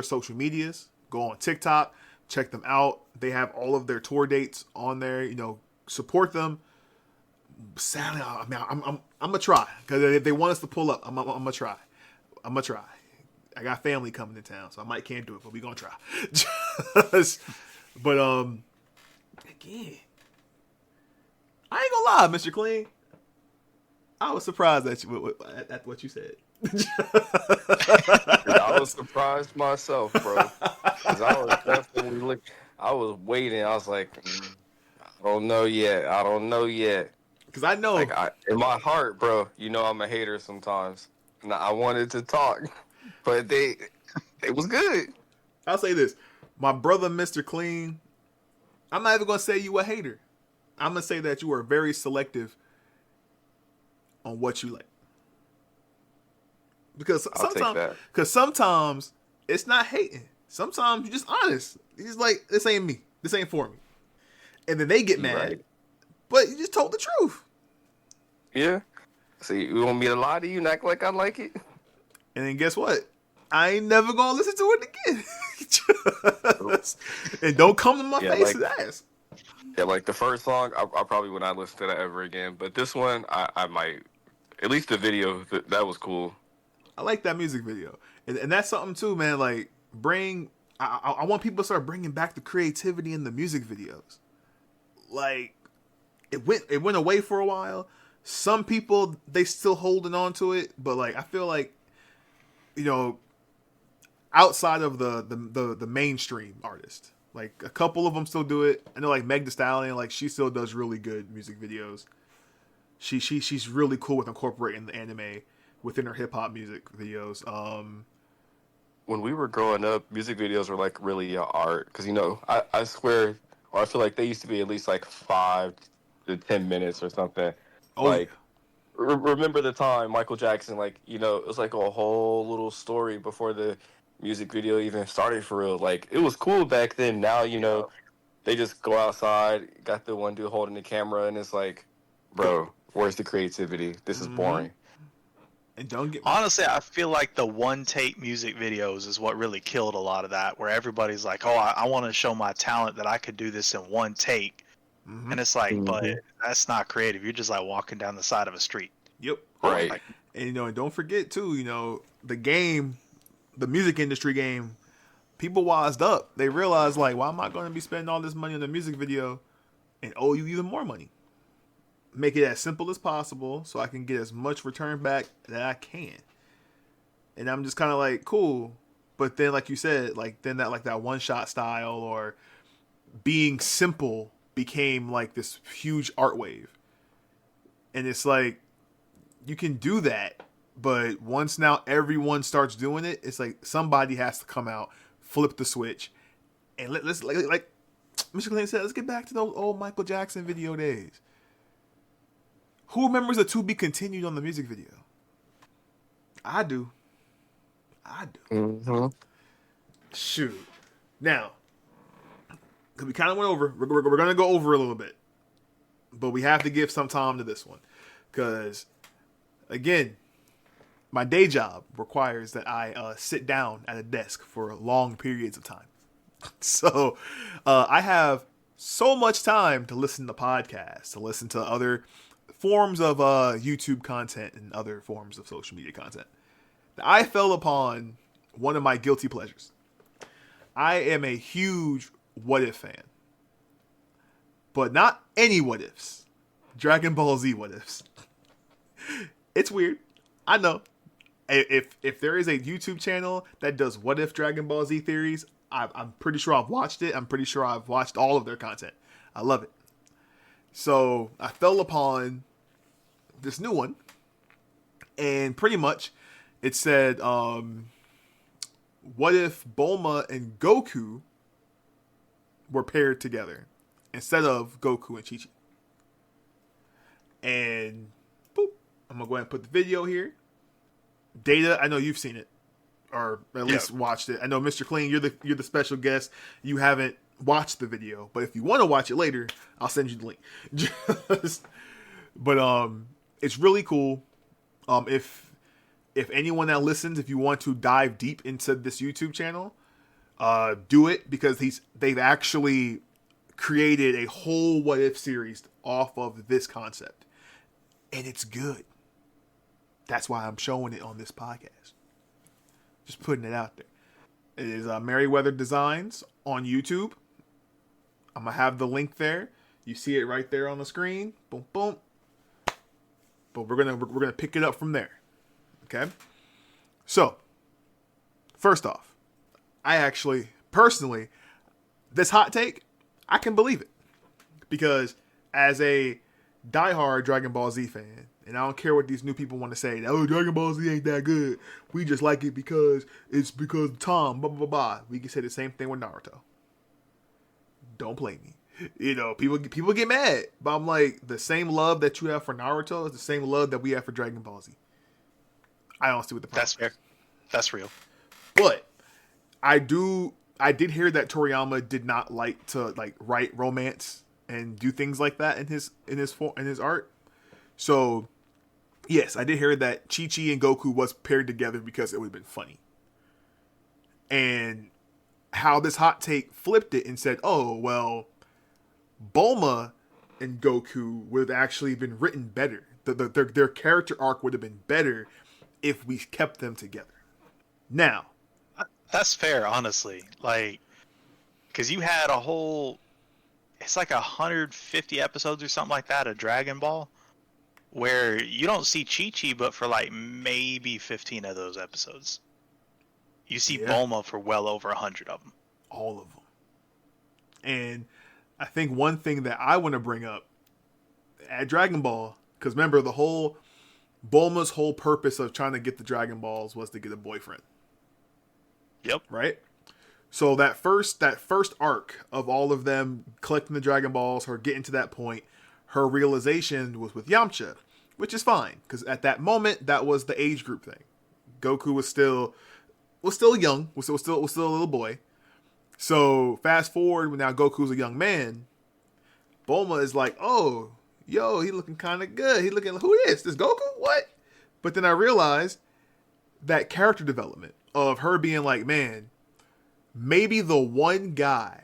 social medias. Go on TikTok, check them out. They have all of their tour dates on there. Support them. Sadly, I'm gonna try, because if they want us to pull up, I'm gonna try. I got family coming to town, so I might can't do it, but we gonna try. But again, I ain't gonna lie, Mr. Clean. I was surprised at what you said. I was surprised myself, bro. Because I was definitely I was waiting. I was like, I don't know yet. Because I know, in my heart, bro, I'm a hater sometimes. And I wanted to talk, but it was good. I'll say this. My brother, Mr. Clean, I'm not even going to say you a hater. I'm going to say that you are very selective on what you like. Because sometimes it's not hating. Sometimes you're just honest. You're just like, this ain't me. This ain't for me. And then they get mad. Right. But you just told the truth. Yeah. So you want me to lie to you and act like I like it? And then guess what? I ain't never going to listen to it again. And don't come to my face and ask. Yeah, like the first song, I probably would not listen to that ever again. But this one, I might. At least the video, that was cool. I like that music video. And that's something too, man. Like, I want people to start bringing back the creativity in the music videos. Like, it went away for a while. Some people, they still holding on to it. But, like, I feel like, outside of the mainstream artist, like, a couple of them still do it. I know, like, Meg Thee Stallion, like, she still does really good music videos. She's really cool with incorporating the anime within her hip hop music videos. When we were growing up, music videos were like really art, because I swear, or I feel like they used to be at least like 5 to 10 minutes or something. Oh, like, remember the time Michael Jackson, like, it was like a whole little story before the music video even started for real. Like, it was cool back then. Now, they just go outside, got the one dude holding the camera, and it's like, bro, where's the creativity? This is boring. And don't get honestly, I feel like the one take music videos is what really killed a lot of that, where everybody's like, oh, I want to show my talent that I could do this in one take. And it's like, but that's not creative. You're just like walking down the side of a street. Yep. Right. Like, and and don't forget too, the music industry game, people wised up. They realized, like, why am I going to be spending all this money on the music video and owe you even more money? Make it as simple as possible so I can get as much return back that I can. And I'm just kind of like, cool. But then, like you said, that one shot style or being simple became like this huge art wave. And it's like, you can do that, but once now everyone starts doing it, it's like somebody has to come out, flip the switch, and let's like Mr. Clean said, let's get back to those old Michael Jackson video days. Who remembers the To Be Continued on the music video? I do. Mm-hmm. Shoot. Now, because we kind of went over, we're going to go over a little bit. But we have to give some time to this one. Because, again, my day job requires that I sit down at a desk for long periods of time. So, I have so much time to listen to podcasts, to listen to other forms of YouTube content and other forms of social media content. I fell upon one of my guilty pleasures. I am a huge What If fan. But not any What Ifs. Dragon Ball Z What Ifs. It's weird. I know. If there is a YouTube channel that does What If Dragon Ball Z theories, I'm pretty sure I've watched it. I'm pretty sure I've watched all of their content. I love it. So I fell upon this new one, and pretty much it said, what if Bulma and Goku were paired together instead of Goku and Chi-Chi? And boop, I'm gonna go ahead and put the video here. Data, I know you've seen it. or at least watched it. I know, MrClean, you're the special guest. You haven't watched the video, but if you want to watch it later, I'll send you the link. But it's really cool. If anyone that listens, if you want to dive deep into this YouTube channel, do it, because they've actually created a whole What If series off of this concept, and it's good. That's why I'm showing it on this podcast. Just putting it out there. It is Merryweather Designs on YouTube. I'm gonna have the link there. You see it right there on the screen. Boom, boom. But we're gonna pick it up from there. Okay. So, first off, I actually personally, this hot take, I can believe it, because as a diehard Dragon Ball Z fan, and I don't care what these new people want to say, oh, Dragon Ball Z ain't that good, we just like it because of Tom, blah, blah, blah, blah. We can say the same thing with Naruto. Don't play me. You know, people get mad, but I'm like, the same love that you have for Naruto is the same love that we have for Dragon Ball Z. I don't see what the problem is. That's fair. That's real. But I did hear that Toriyama did not like to write romance and do things like that in his art. So, yes, I did hear that Chi-Chi and Goku was paired together because it would have been funny. And how this hot take flipped it and said, oh, well, Bulma and Goku would have actually been written better. Their character arc would have been better if we kept them together. Now, that's fair, honestly. Like, because you had a whole, it's like 150 episodes or something like that of Dragon Ball, where you don't see Chi-Chi but for like maybe 15 of those episodes. You see Bulma for well over 100 of them. All of them. And I think one thing that I want to bring up at Dragon Ball, because remember, Bulma's whole purpose of trying to get the Dragon Balls was to get a boyfriend. Yep. Right? So that first arc of all of them collecting the Dragon Balls, her getting to that point, her realization was with Yamcha, which is fine, because at that moment, that was the age group thing. Goku was still young, was still a little boy. So fast forward, when now Goku's a young man, Bulma is like, oh, yo, he looking kind of good. He looking, who is this? Goku? What? But then I realized that character development of her being like, man, maybe the one guy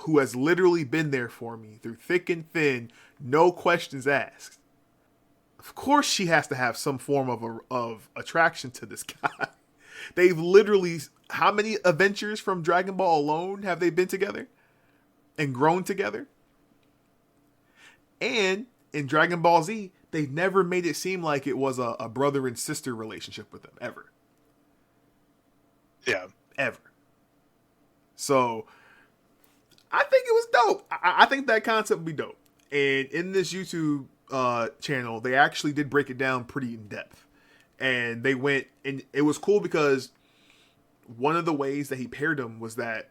who has literally been there for me through thick and thin, no questions asked. Of course she has to have some form of attraction to this guy. They've literally, how many adventures from Dragon Ball alone have they been together and grown together? And in Dragon Ball Z, they never made it seem like it was a brother and sister relationship with them, ever. Yeah. Ever. So, I think it was dope. I think that concept would be dope. And in this YouTube channel, they actually did break it down pretty in depth. And they went, and it was cool because one of the ways that he paired them was that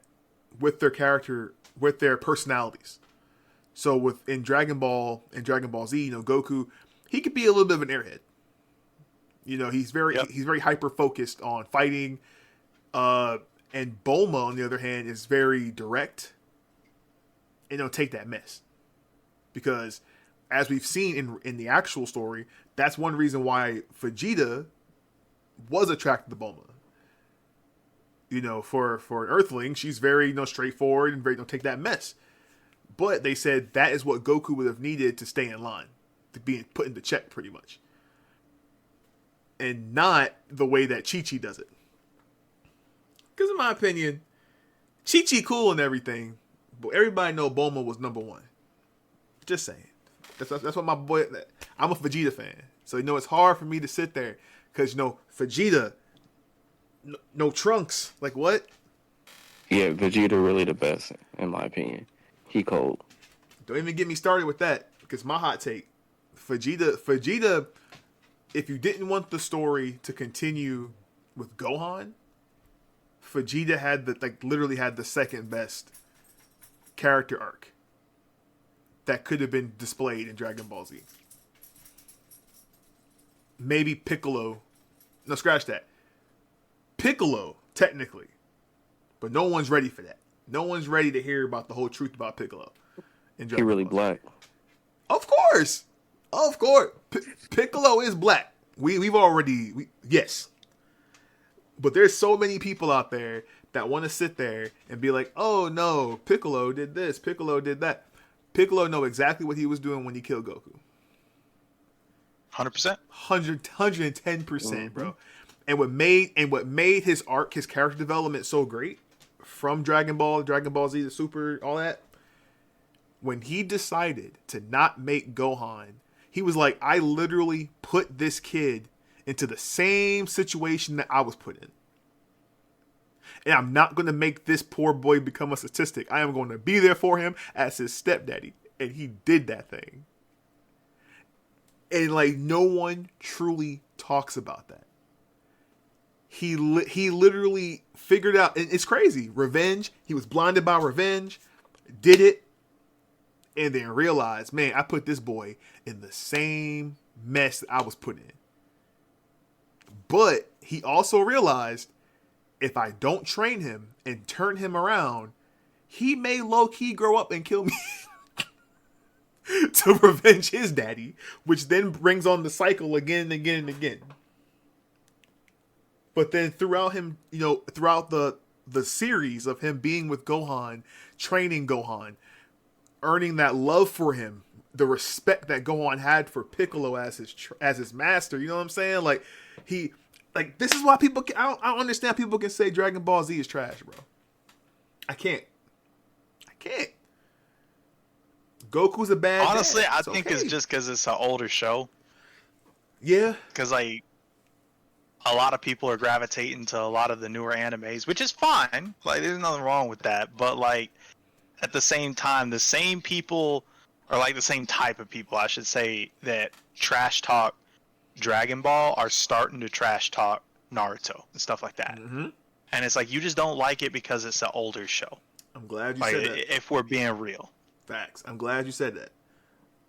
with their character, with their personalities. So in Dragon Ball and Dragon Ball Z, Goku, he could be a little bit of an airhead. He's very hyper focused on fighting. And Bulma, on the other hand, is very direct and don't take that mess. Because as we've seen in the actual story, that's one reason why Vegeta was attracted to Bulma. For an Earthling, she's very straightforward and very don't take that mess. But they said that is what Goku would have needed to stay in line, to be put into check pretty much. And not the way that Chi-Chi does it. Because in my opinion, Chi-Chi cool and everything, but everybody know Bulma was number one. Just saying. That's what my boy, I'm a Vegeta fan. So, it's hard for me to sit there because, Vegeta, no Trunks. Like, what? Yeah, Vegeta really the best, in my opinion. He cold. Don't even get me started with that, because my hot take, Vegeta, if you didn't want the story to continue with Gohan, Vegeta had literally had the second best character arc that could have been displayed in Dragon Ball Z. Maybe Piccolo. No, scratch that. Piccolo, technically. But no one's ready for that. No one's ready to hear about the whole truth about Piccolo. He really black. Of course. Piccolo is black. We've already... yes. But there's so many people out there that want to sit there and be like, oh no, Piccolo did this, Piccolo did that. Piccolo know exactly what he was doing when he killed Goku. 100%. 110%, bro. And what made his arc, his character development so great from Dragon Ball Z, the Super, all that, when he decided to not make Gohan, he was like, I literally put this kid into the same situation that I was put in. And I'm not going to make this poor boy become a statistic. I am going to be there for him as his stepdaddy. And he did that thing. And like, no one truly talks about that. He literally figured out, and it's crazy, revenge. He was blinded by revenge, did it, and then realized, man, I put this boy in the same mess that I was put in. But he also realized, if I don't train him and turn him around, he may low-key grow up and kill me to revenge his daddy, which then brings on the cycle again and again and again. But then throughout him, throughout the series of him being with Gohan, training Gohan, earning that love for him, the respect that Gohan had for Piccolo as his master, you know what I'm saying? Like, this is why people I don't understand people can say Dragon Ball Z is trash, bro. I can't. Goku's a bad Honestly, dad. I think it's just because it's an older show. Yeah. Because, like, a lot of people are gravitating to a lot of the newer animes, which is fine. Like, there's nothing wrong with that. But, like, at the same time, the same people, or, like, the same type of people, I should say, that trash talk Dragon Ball are starting to trash talk Naruto and stuff like that. Mm-hmm. And it's like, you just don't like it because it's an older show. I'm glad you said that. If we're being real. Facts. I'm glad you said that.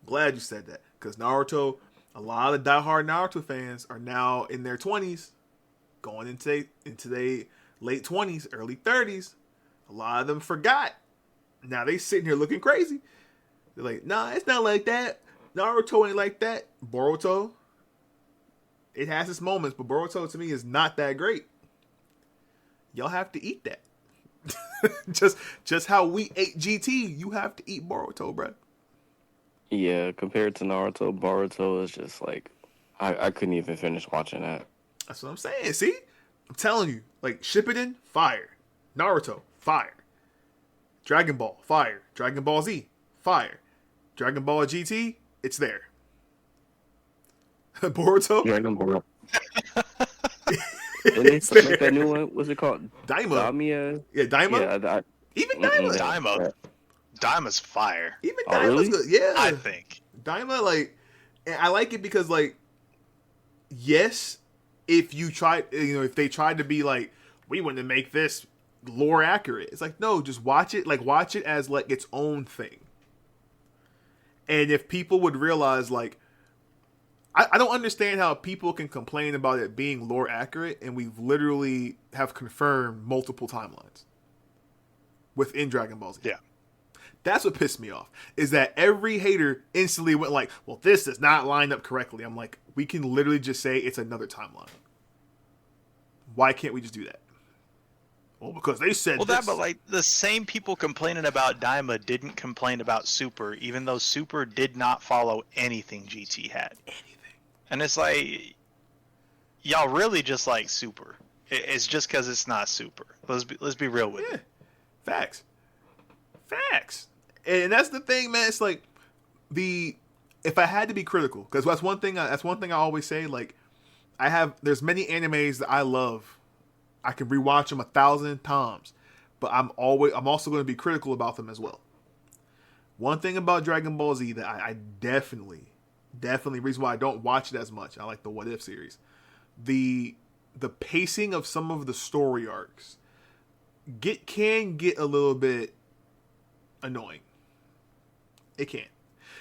Because Naruto, a lot of diehard Naruto fans are now in their 20s, going into their late 20s, early 30s. A lot of them forgot. Now they sitting here looking crazy. They're like, nah, it's not like that. Naruto ain't like that. Boruto, it has its moments, but Boruto to me is not that great. Y'all have to eat that. just how we ate GT, you have to eat Boruto, bro. Yeah, compared to Naruto, Boruto is just like, I couldn't even finish watching that. That's what I'm saying. See? I'm telling you. Like, Shippuden, fire. Naruto, fire. Dragon Ball, fire. Dragon Ball Z, fire. Dragon Ball GT, it's there. Boruto? Dragon Ball. And it's like that new one. What's it called? Daima. Yeah, Daima. Yeah, Even Daima. Daima's fire. Even Daima's really good. Yeah, I think Daima, like, I like it because, like, yes, if they tried to be like, we want to make this lore accurate, it's like, no, just watch it as like its own thing. And if people would realize, like, I don't understand how people can complain about it being lore accurate, and we've literally have confirmed multiple timelines within Dragon Ball Z. Yeah. That's what pissed me off, is that every hater instantly went like, well, this does not line up correctly. I'm like, we can literally just say it's another timeline. Why can't we just do that? Well, because they said this. But like, the same people complaining about Daima didn't complain about Super, even though Super did not follow anything GT had. And it's like, y'all really just like Super. It's just because it's not Super. Let's be real with it. Facts. And that's the thing, man. It's like, if I had to be critical, because that's one thing I always say. Like, there's many animes that I love. I can rewatch them 1,000 times, but I'm also going to be critical about them as well. One thing about Dragon Ball Z that I definitely reason why I don't watch it as much. I like the What If series. The pacing of some of the story arcs can get a little bit annoying. It can,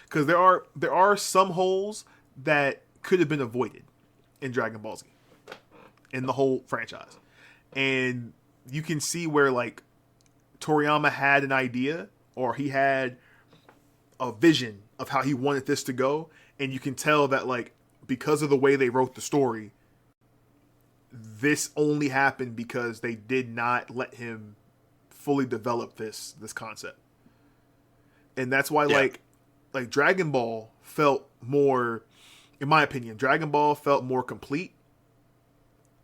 because there are some holes that could have been avoided in Dragon Ball Z, in the whole franchise. and you can see where like Toriyama had an idea, or he had a vision of how he wanted this to go, and you can tell that like because of the way they wrote the story, this only happened because they did not let him fully develop this concept. And that's why like Dragon Ball felt more, in my opinion, Dragon Ball felt more complete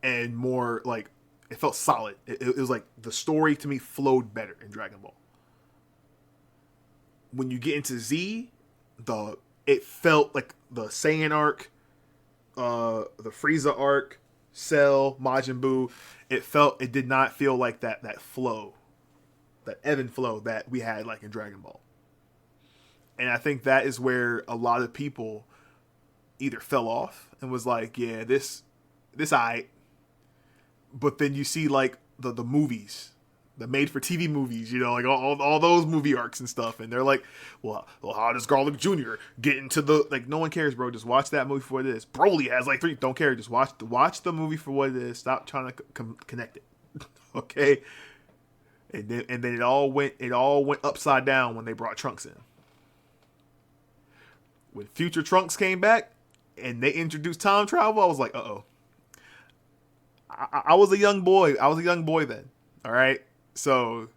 and more like it felt solid. It was like the story to me flowed better in Dragon Ball. When you get into Z, it felt like the Saiyan arc, the Frieza arc, Cell, Majin Buu. It did not feel like that flow, that ebb and flow that we had like in Dragon Ball. And I think that is where a lot of people either fell off and was like, yeah, this aight. But then you see like the movies, the made for TV movies, you know, like all those movie arcs and stuff, and they're like, well, how does Garlic Jr. get into the, like, no one cares, bro. Just watch that movie for what it is. Broly has like 3. Don't care. Just watch the movie for what it is. Stop trying to connect it. Okay. And then it all went upside down when they brought Trunks in. When Future Trunks came back and they introduced time travel, I was like, uh-oh. I was a young boy. I was a young boy then. All right. So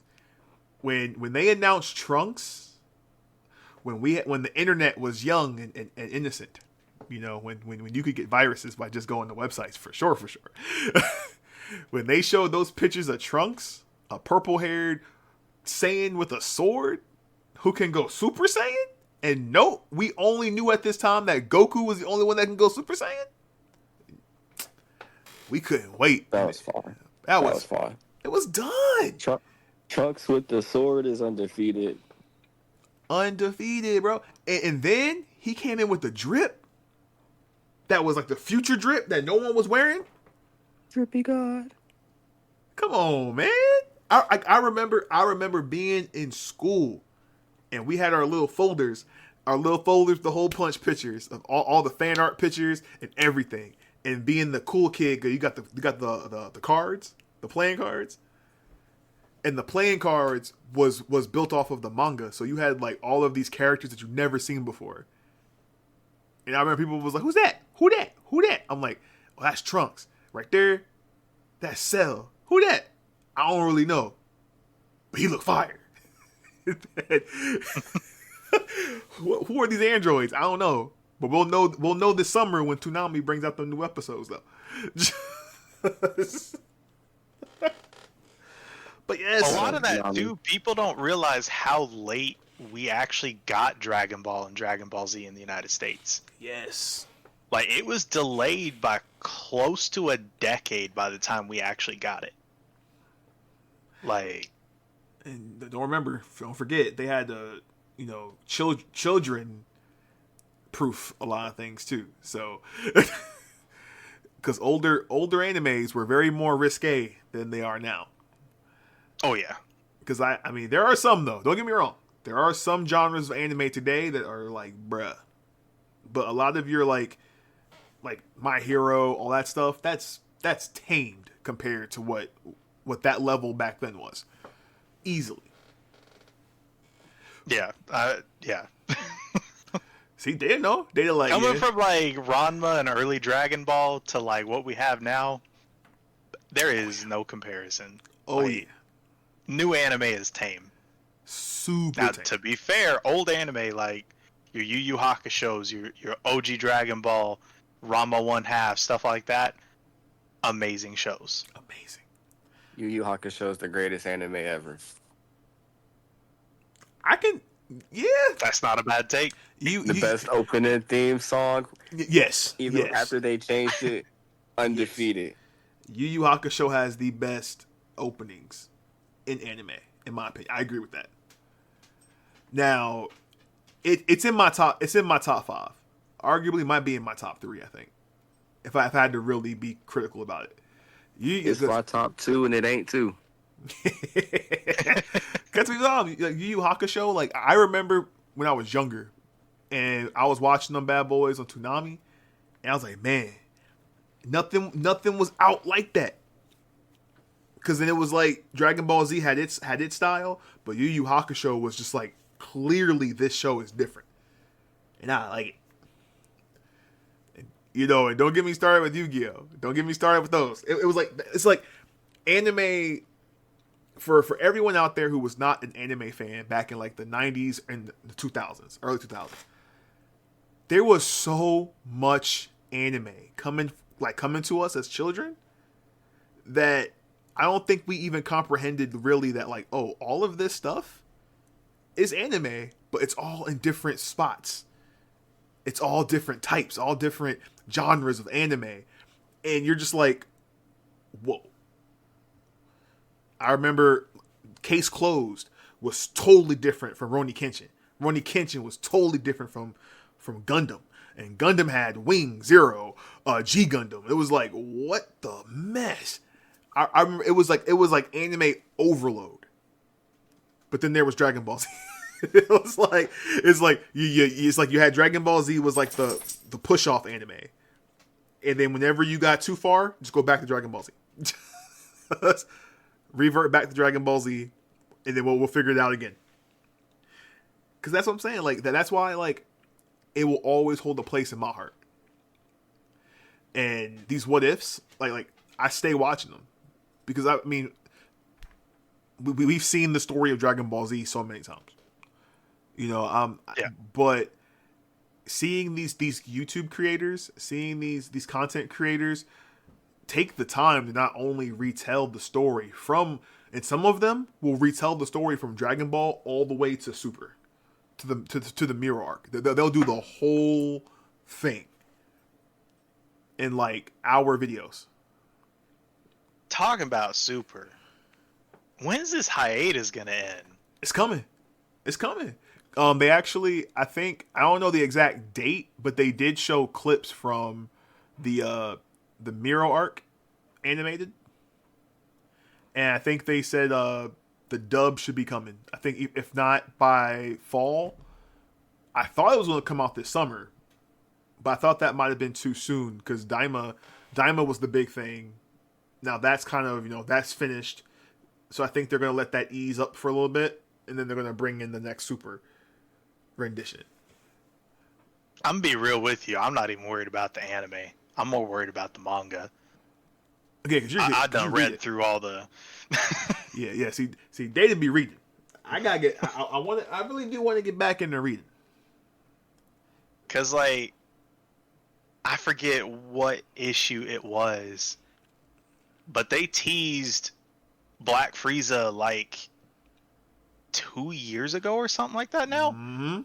when they announced Trunks, when the internet was young and innocent, you know, when you could get viruses by just going to websites, for sure. When they showed those pictures of Trunks, a purple-haired Saiyan with a sword who can go Super Saiyan, and no, we only knew at this time that Goku was the only one that can go Super Saiyan. We couldn't wait. That was fun. That was fun. It was done. Trunks with the sword is undefeated. Undefeated, bro. And then he came in with the drip. That was like the future drip that no one was wearing. Drippy God. Come on, man. I remember being in school, and we had our little folders, the hole punch pictures of all the fan art pictures and everything. And being the cool kid, you got the cards, the playing cards, and the playing cards was built off of the manga. So you had like all of these characters that you've never seen before. And I remember people was like, "Who's that? Who that? Who that?" I'm like, "Well, that's Trunks right there. That's Cell. Who that? I don't really know, but he look fire." Who are these androids? I don't know. But we'll know this summer when Toonami brings out the new episodes, though. But yes, a lot of that too. People don't realize how late we actually got Dragon Ball and Dragon Ball Z in the United States. Yes, like it was delayed by close to a decade by the time we actually got it. Like, and don't forget, they had to, children proof a lot of things too. So, because older animes were very more risque than they are now. Oh yeah. Because I mean, there are some though. Don't get me wrong. There are some genres of anime today that are like, bruh. But a lot of your like My Hero, all that stuff, that's tamed compared to what that level back then was. Easily. Yeah. Yeah. See, they didn't know. They didn't like coming from like Ranma and early Dragon Ball to like what we have now. There is no comparison. Oh like, yeah. New anime is tame. Super now, tame. To be fair, old anime like your Yu Yu Hakusho's, your OG Dragon Ball, Ranma 1/2, stuff like that, amazing shows. Amazing. Yu Yu Hakusho is the greatest anime ever. Yeah. That's not a bad take. The best opening theme song. Yes. Even after they changed it, undefeated. Yu Yu Hakusho has the best openings in anime, in my opinion. I agree with that. Now, it's in my top 5. Arguably might be in my top 3, I think. If I've had to really be critical about it. It's my top 2 and it ain't 2. Because Yu Yu Hakusho, like I remember when I was younger and I was watching them bad boys on Toonami, and I was like, man, nothing was out like that. because then it was like Dragon Ball Z had its style, but Yu Yu Hakusho was just like clearly this show is different, and I like it. You know, and don't get me started with Yu-Gi-Oh. Don't get me started with those. It was like, it's like anime for everyone out there who was not an anime fan back in like the 90s and the 2000s, early 2000s. There was so much anime coming to us as children that I don't think we even comprehended really that like, oh, all of this stuff is anime, but it's all in different spots. It's all different types, all different genres of anime. And you're just like, whoa. I remember Case Closed was totally different from Rurouni Kenshin. Rurouni Kenshin was totally different from Gundam. And Gundam had Wing Zero, G Gundam. It was like, what the mess? I remember it was like anime overload. But then there was Dragon Ball Z. It's like you had Dragon Ball Z was like the push off anime, and then whenever you got too far, just go back to Dragon Ball Z. Revert back to Dragon Ball Z, and then we'll figure it out again. Because that's what I'm saying. Like that's why like it will always hold a place in my heart. And these what ifs, like I stay watching them because I mean we've seen the story of Dragon Ball Z so many times. You know, but seeing these YouTube creators, seeing these content creators take the time to not only retell the story from, and some of them will retell the story from Dragon Ball all the way to Super, to the Mirror arc. They'll do the whole thing in like hour videos. Talking about Super, when's this hiatus gonna end? It's coming. It's coming. They actually, I don't know the exact date, but they did show clips from the Miro arc animated. And I think they said the dub should be coming. I think if not by fall. I thought it was going to come out this summer, but I thought that might have been too soon because Daima was the big thing. Now that's kind of, that's finished. So I think they're going to let that ease up for a little bit, and then they're going to bring in the next Super rendition. I'm gonna be real with you. I'm not even worried about the anime. I'm more worried about the manga. Okay, because I done read through all the. yeah. See, they didn't be reading. I gotta get. I really do want to get back into reading. Cause like, I forget what issue it was, but they teased Black Frieza like 2 years ago or something like that now. Mm-hmm.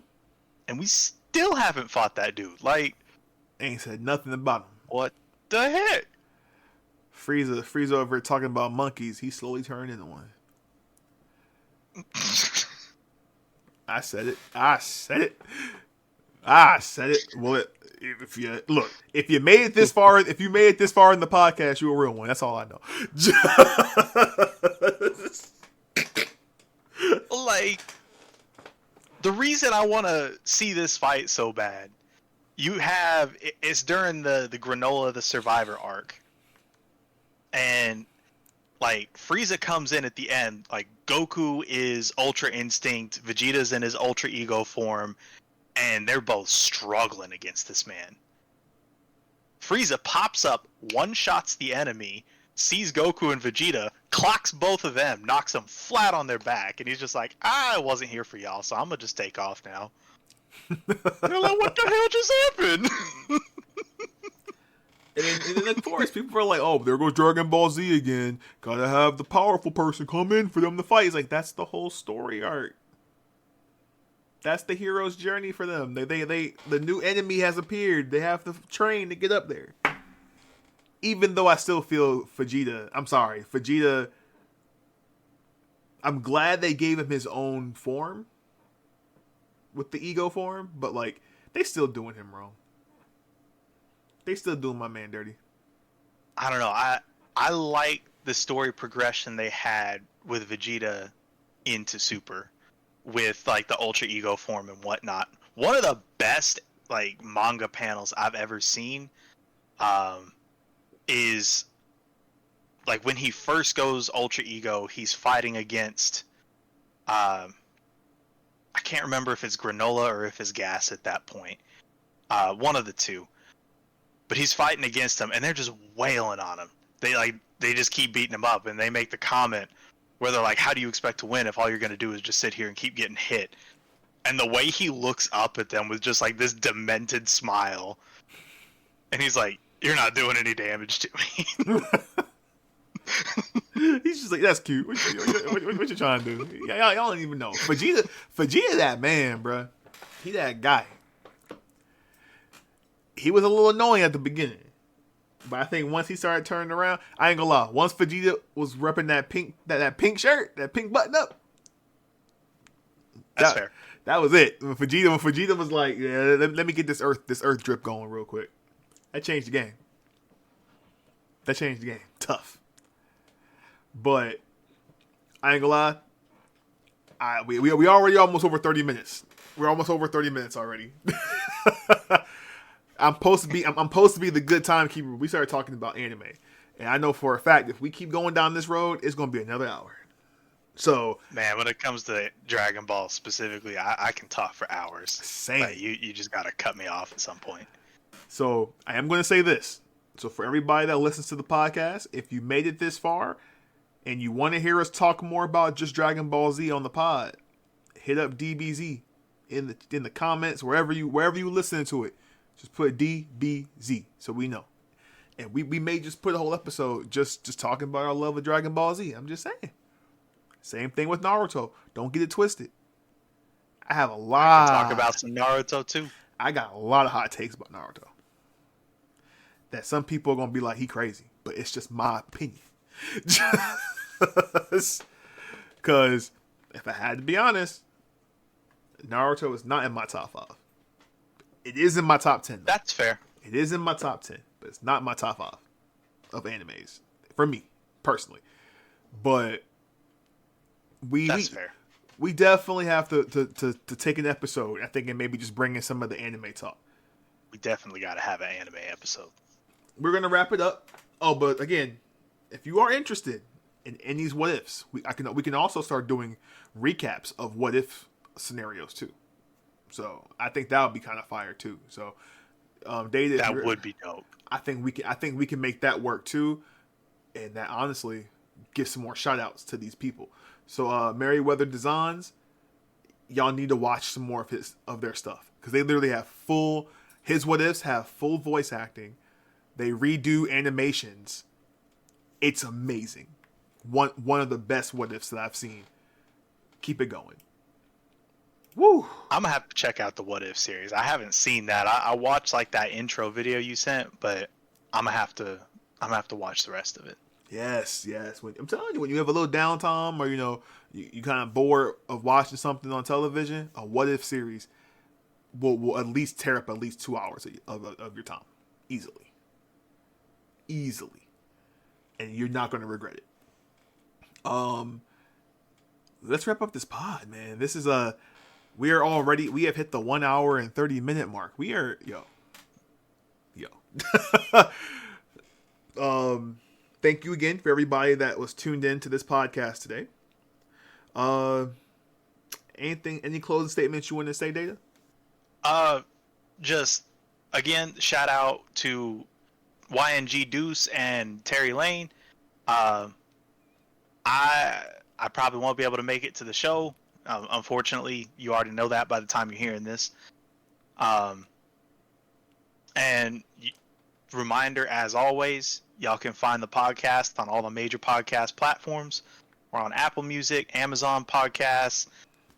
And we still haven't fought that dude. Like, ain't said nothing about him. What the heck? Frieza over here talking about monkeys. He slowly turned into one. I said it. Well, if you made it this far, in the podcast, you're a real one. That's all I know. Like, the reason I want to see this fight so bad, it's during the Granola the Survivor arc. And, like, Frieza comes in at the end, like, Goku is Ultra Instinct, Vegeta's in his Ultra Ego form, and they're both struggling against this man. Frieza pops up, one-shots the enemy, sees Goku and Vegeta, clocks both of them, knocks them flat on their back, and he's just like, I wasn't here for y'all, so I'm gonna just take off now. They're like, what the hell just happened? And then, of course, people are like, oh, there goes Dragon Ball Z again. Gotta have the powerful person come in for them to fight. It's like, that's the whole story arc. That's the hero's journey for them. The new enemy has appeared. They have to train to get up there. Even though I still feel Vegeta, I'm glad they gave him his own form with the ego form, but like, they still doing him wrong. They still doing my man dirty. I don't know. I like the story progression they had with Vegeta into Super, with like the Ultra Ego form and whatnot. One of the best like manga panels I've ever seen is like when he first goes Ultra Ego, he's fighting against I can't remember if it's Granola or if it's Gas at that point. One of the two. But he's fighting against them, and they're just wailing on him. They just keep beating him up, and they make the comment where they're like, "How do you expect to win if all you're going to do is just sit here and keep getting hit?" And the way he looks up at them with just like this demented smile, and he's like, "You're not doing any damage to me." He's just like, that's cute. What you trying to do? Y'all don't even know. Vegeta, that man, bro. He that guy. He was a little annoying at the beginning, but I think once he started turning around, I ain't gonna lie. Once Vegeta was repping that pink shirt, that pink button up, that's fair. That was it. When Vegeta was like, yeah, let me get this earth drip going real quick. That changed the game. Tough. But I ain't gonna lie. We already almost over 30 minutes. We're almost over 30 minutes already. I'm supposed to be the good timekeeper. We started talking about anime, and I know for a fact if we keep going down this road, it's gonna be another hour. So, man, when it comes to Dragon Ball specifically, I can talk for hours. Same. Like, you just gotta cut me off at some point. So I am gonna say this. So for everybody that listens to the podcast, if you made it this far and you want to hear us talk more about just Dragon Ball Z on the pod, hit up DBZ in the comments wherever you listen to it. Just put DBZ so we know. And we may just put a whole episode just talking about our love of Dragon Ball Z. I'm just saying. Same thing with Naruto. Don't get it twisted. I have a lot. Talk about some Naruto too. I got a lot of hot takes about Naruto. That some people are going to be like, he crazy. But it's just my opinion. Because if I had to be honest, Naruto is not in my top 5. It is in my top 10. Though. That's fair. It is in my top 10, but it's not my top 5 of animes. For me, personally. But That's fair. We definitely have to take an episode, I think, and maybe just bring in some of the anime talk. We definitely got to have an anime episode. We're going to wrap it up. Oh, but again, if you are interested in these what ifs, we can also start doing recaps of what if scenarios too. So I think that would be kind of fire too. So Data, that would be dope. I think we can make that work too, and that honestly give some more shout outs to these people. So Merryweather Designs, y'all need to watch some more of their stuff because they literally have his what ifs have full voice acting. They redo animations. It's amazing. One of the best what ifs that I've seen. Keep it going. Woo! I'm gonna have to check out the What If series. I haven't seen that. I watched like that intro video you sent, but I'm gonna have to watch the rest of it. Yes. I'm telling you, when you have a little downtime or you kind of bored of watching something on television, a What If series will at least tear up at least 2 hours of your time easily, and you're not gonna regret it. Let's wrap up this pod, man. This is we have hit the 1 hour and 30 minute mark. We are, yo. Thank you again for everybody that was tuned in to this podcast today. Any closing statements you want to say, Data? Just again, shout out to YNG Deuce and Terry Lane. I probably won't be able to make it to the show. Unfortunately, you already know that by the time you're hearing this. And reminder, as always, y'all can find the podcast on all the major podcast platforms. We're on Apple Music, Amazon Podcasts,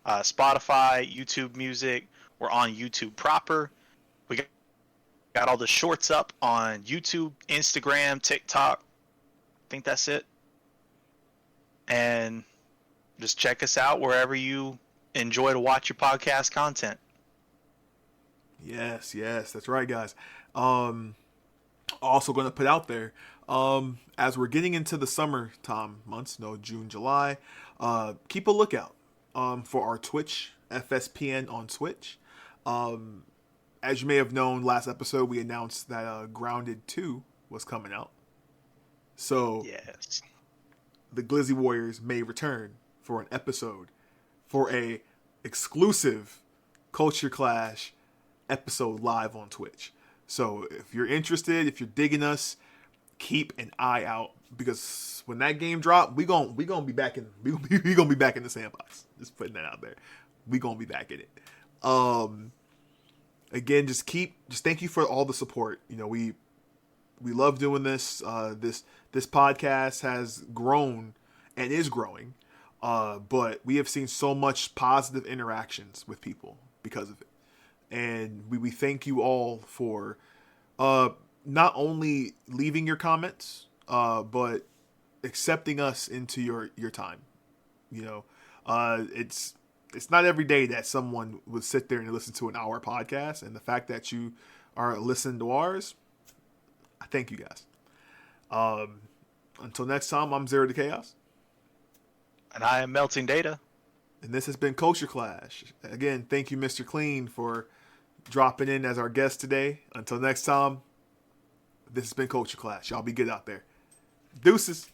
Spotify, YouTube Music. We're on YouTube proper. We got all the shorts up on YouTube, Instagram, TikTok. I think that's it. And just check us out wherever you enjoy to watch your podcast content. Yes, that's right, guys. Also going to put out there, as we're getting into the summertime months, June, July, keep a lookout for our Twitch, FSPN on Twitch. As you may have known, last episode we announced that Grounded 2 was coming out. So Yes. the Glizzy Warriors may return for an episode, for a exclusive Culture Clash episode live on Twitch. So if you're interested, if you're digging us, keep an eye out, because when that game drop, we gonna be back in we gonna be back in the sandbox. Just putting that out there. We gonna be back in it. Again, just thank you for all the support. You know, we love doing this. This podcast has grown and is growing, but we have seen so much positive interactions with people because of it, and we thank you all for not only leaving your comments, but accepting us into your time. You know, it's not every day that someone would sit there and listen to an hour podcast, and the fact that you are listening to ours, I thank you guys. Until next time, I'm Zero to Chaos. And I am Melting Data. And this has been Culture Clash. Again, thank you, MrClean, for dropping in as our guest today. Until next time, this has been Culture Clash. Y'all be good out there. Deuces.